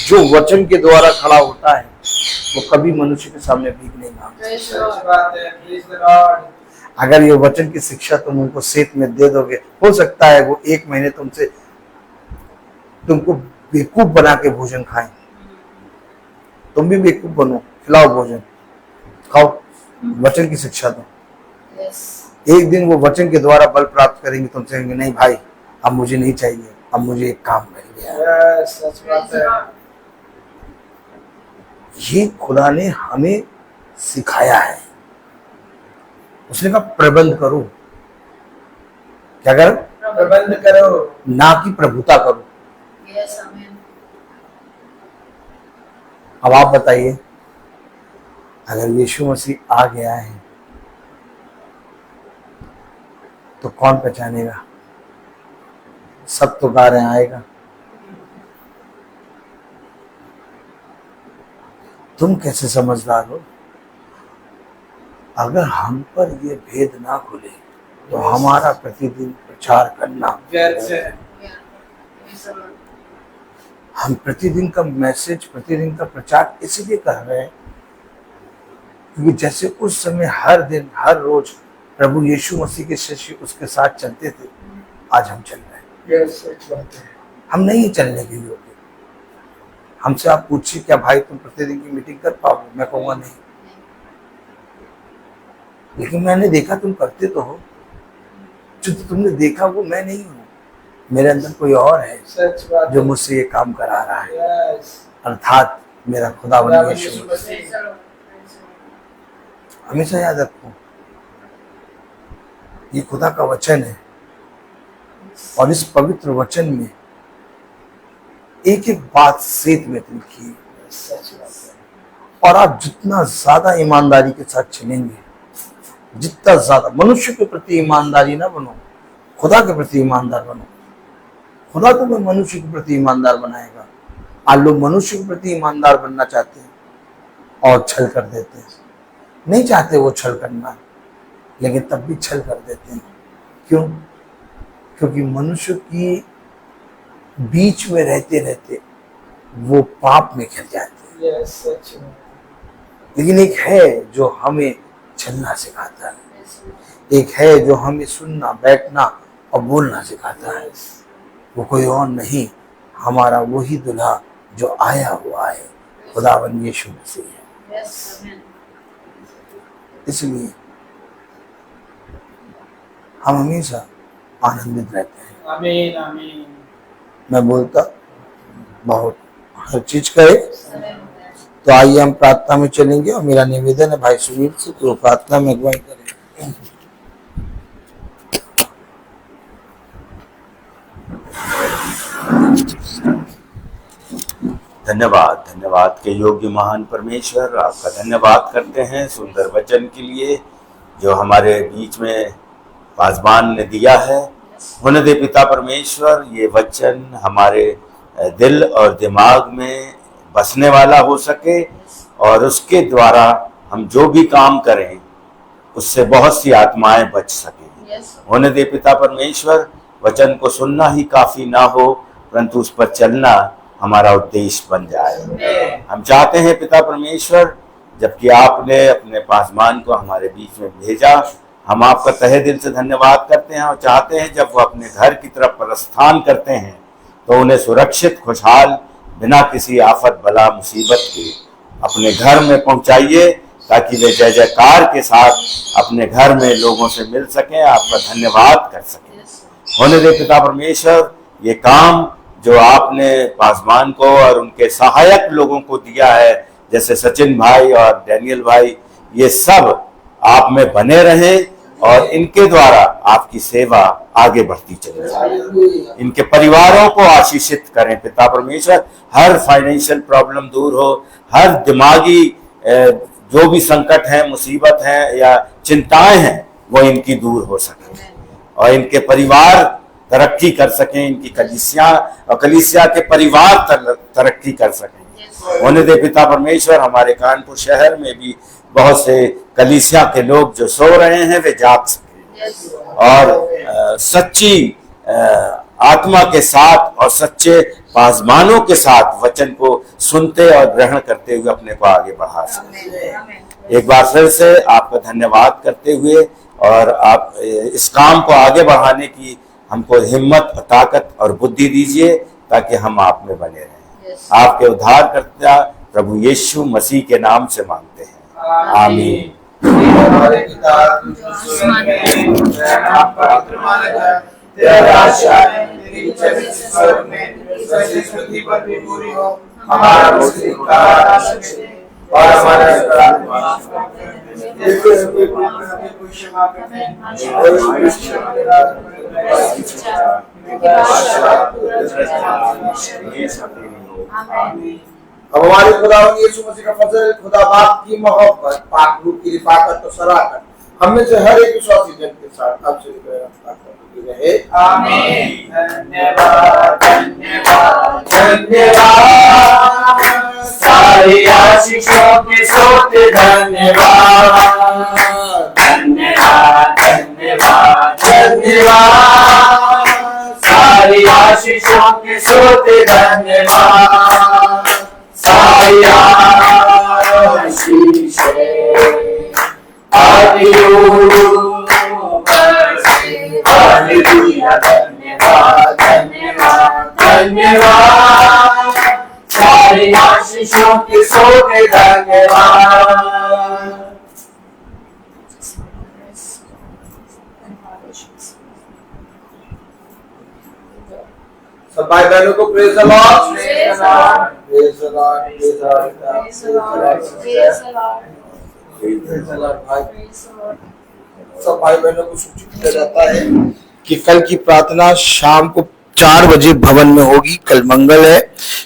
[SPEAKER 5] जो वचन के द्वारा खड़ा होता है वो कभी मनुष्य के सामने भीख नहीं मांगता।
[SPEAKER 2] सच बात है। Please the Lord.
[SPEAKER 5] अगर ये वचन की शिक्षा तुम उनको सेत में दे दोगे, हो सकता है वो 1 महीने तुमको बेवकूफ बना के भोजन खाएं। तुम भी बेवकूफ बनो, खिलाओ भोजन, खाओ, वचन की शिक्षा दो। एक दिन वो वचन के द्वारा बल प्राप्त करेंगे, तुमसे कहेंगे नहीं भाई अब मुझे नहीं चाहिए, अब मुझे एक काम मिल गया।
[SPEAKER 2] सच बात है।
[SPEAKER 5] ये खुदा ने हमें सिखाया है। उसने कहा प्रबंध करो। क्या करो?
[SPEAKER 2] प्रबंध करो,
[SPEAKER 5] ना कि प्रभुता करो।
[SPEAKER 4] यस आमीन।
[SPEAKER 5] अब आप बताइए, अगर यीशु मसीह आ गया है तो कौन पहचानेगा? सब तो गा रहे हैं आएगा। तुम कैसे समझदार हो? अगर हम पर ये भेद ना खुले तो हमारा प्रतिदिन प्रचार करना
[SPEAKER 2] व्यर्थ है।
[SPEAKER 5] हम प्रतिदिन का मैसेज, प्रतिदिन का प्रचार इसलिए कर रहे हैं क्योंकि जैसे उस समय हर दिन हर रोज प्रभु यीशु मसीह के शिष्य उसके साथ चलते थे, आज हम चल रहे हैं।
[SPEAKER 2] सच बात है।
[SPEAKER 5] हम नहीं चलने के योग्य। हमसे आप पूछिए क्या भाई तुम प्रतिदिन की मीटिंग कर पाओगे? मैं कहूँगा नहीं, लेकिन मैंने देखा तुम करते तो हो। जो तुमने देखा वो मैं नहीं हूँ, मेरे अंदर कोई और है
[SPEAKER 2] सच बात
[SPEAKER 5] जो मुझसे ये काम करा रहा है,
[SPEAKER 2] यस।
[SPEAKER 5] अर्थात मेरा खुदावंद यीशु
[SPEAKER 2] यीशु
[SPEAKER 5] मसीह।
[SPEAKER 2] मसीह।
[SPEAKER 5] हमेशा याद रखो ये खुदा का वचन है और इस पवित्र वचन में एक एक बात सेत में लिखी है।
[SPEAKER 2] सच बात है।
[SPEAKER 5] और आप जितना ज्यादा ईमानदारी के साथ चलेंगे, जितना ज्यादा मनुष्य के प्रति ईमानदारी ना बनो, खुदा के प्रति ईमानदार बनो। खुदा तुम्हें मनुष्य के प्रति ईमानदार बनाएगा। आज लोग मनुष्य के प्रति ईमानदार बनना चाहते हैं और छल कर देते हैं। नहीं चाहते वो छल करना, लेकिन तब भी छल कर देते हैं। क्यों? क्योंकि मनुष्य की बीच में रहते रहते वो पाप में गिर जाते हैं।
[SPEAKER 2] यस, सच बात।
[SPEAKER 5] लेकिन एक है जो हमें चलना सिखाता है, एक है जो हमें सुनना, बैठना और बोलना सिखाता है। वो कोई और नहीं, हमारा वही दुल्हा जो आया हुआ है, खुदावंद यीशु मसीह है।
[SPEAKER 4] यस आमीन।
[SPEAKER 5] इसलिए हम हमेशा आनंदित रहते हैं।
[SPEAKER 2] आमीन आमीन।
[SPEAKER 5] मैं बोलता बहुत हर चीज करे। तो आइए हम प्रार्थना में चलेंगे और मेरा निवेदन है भाई सुनील से कि वो प्रार्थना में अगुवाई करें।
[SPEAKER 3] धन्यवाद, धन्यवाद के योग्य महान परमेश्वर, आपका धन्यवाद करते हैं सुंदर वचन के लिए जो हमारे बीच में पासबान ने दिया है। होने दे पिता परमेश्वर, ये वचन हमारे दिल और दिमाग में बसने वाला हो सके और उसके द्वारा हम जो भी काम करें उससे बहुत सी आत्माएं बच सकें। होने दे पिता परमेश्वर, वचन को सुनना ही काफी ना हो, परंतु उस पर चलना हमारा उद्देश्य बन जाए। हम चाहते हैं पिता परमेश्वर, जबकि आपने अपने पासबान को हमारे बीच में भेजा, हम आपका तहे दिल से धन्यवाद करते हैं और चाहते हैं जब वो अपने घर की तरफ प्रस्थान करते हैं तो उन्हें सुरक्षित, खुशहाल, बिना किसी आफत, बला, मुसीबत के अपने घर में पहुंचाइए ताकि वे जय जयकार के साथ अपने घर में लोगों से मिल सकें, आपका धन्यवाद कर सकें। होने दे पिता परमेश्वर, ये काम जो आपने पासबान को और उनके सहायक लोगों को दिया है, जैसे सचिन भाई और डैनियल भाई, ये सब आप में बने रहें और इनके द्वारा आपकी सेवा आगे बढ़ती चली जाए। इनके परिवारों को आशीषित करें पिता परमेश्वर, हर फाइनेंशियल प्रॉब्लम दूर हो, हर दिमागी जो भी संकट है, मुसीबत है या चिंताएं हैं, वो इनकी दूर हो सके और इनके परिवार तरक्की कर सकें, इनकी कलीसिया और कलीसिया के परिवार तरक्की कर सकें। होने दे पिता परमेश्वर, हमारे कानपुर शहर में भी बहुत से कलीसिया के लोग जो सो रहे हैं वे जाग सकें और सच्ची आत्मा के साथ और सच्चे पासबानों के साथ वचन को सुनते और ग्रहण करते हुए अपने को आगे बढ़ा सकें। एक बार फिर से आपका धन्यवाद करते हुए और आप इस काम को आगे बढ़ाने की हमको हिम्मत, ताकत और बुद्धि दीजिए ताकि हम आप में बने रहें। आपके उद्धारकर्ता प्रभु यीशु मसीह के नाम से मांगते हैं, आमीन।
[SPEAKER 2] हमारे पिता जो स्वर्ग में है, आपका नाम माना जाए, तेरा राज्य आए, तेरी इच्छा जैसे स्वर्ग में वैसे इस पृथ्वी पर भी पूरी हो। हमारा रोज़ी का राशन दे और हमारा अपराध माफ कर दे, कोई क्षमा कर दे और अब हमारे खुदावंद यीशु मसीह का फजल, खुदा बाप की मोहब्बत, पाक रूह की रिफाकत और सराहत हम में से हर एक विश्वासी जन के साथ अब से रहे, आमीन। धन्यवाद धन्यवाद धन्यवाद, सारी आशीषों के सोते धन्यवाद, धन्यवाद धन्यवाद धन्यवाद, सारी आशीषों के सोते धन्यवाद, सारी आशीषें हालेलुया, धन्यवाद धन्यवाद धन्यवाद, सारी आशीषों के सोते धन्यवाद। सब भाई बहनों को praise the Lord, praise the Lord, praise the Lord, praise the Lord, praise the Lord भाई। सब भाई बहनों को सूचित किया जाता है कि कल की प्रार्थना शाम को 4 बजे भवन में होगी। कल मंगल है,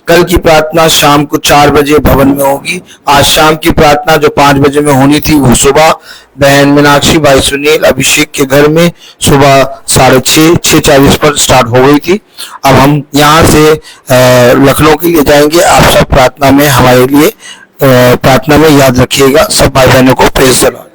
[SPEAKER 2] कल की प्रार्थना शाम को 4 बजे भवन में होगी। आज शाम की प्रार्थना जो 5 बजे में होनी थी वो सुबह बहन मीनाक्षी, भाई सुनील, अभिषेक के घर में सुबह 6:40 पर स्टार्ट हो गई थी। अब हम यहाँ से लखनऊ के लिए जाएंगे। आप सब प्रार्थना में हमारे लिए प्रार्थना में याद रखिएगा। सब भाई बहनों को प्रेज़ द लॉर्ड।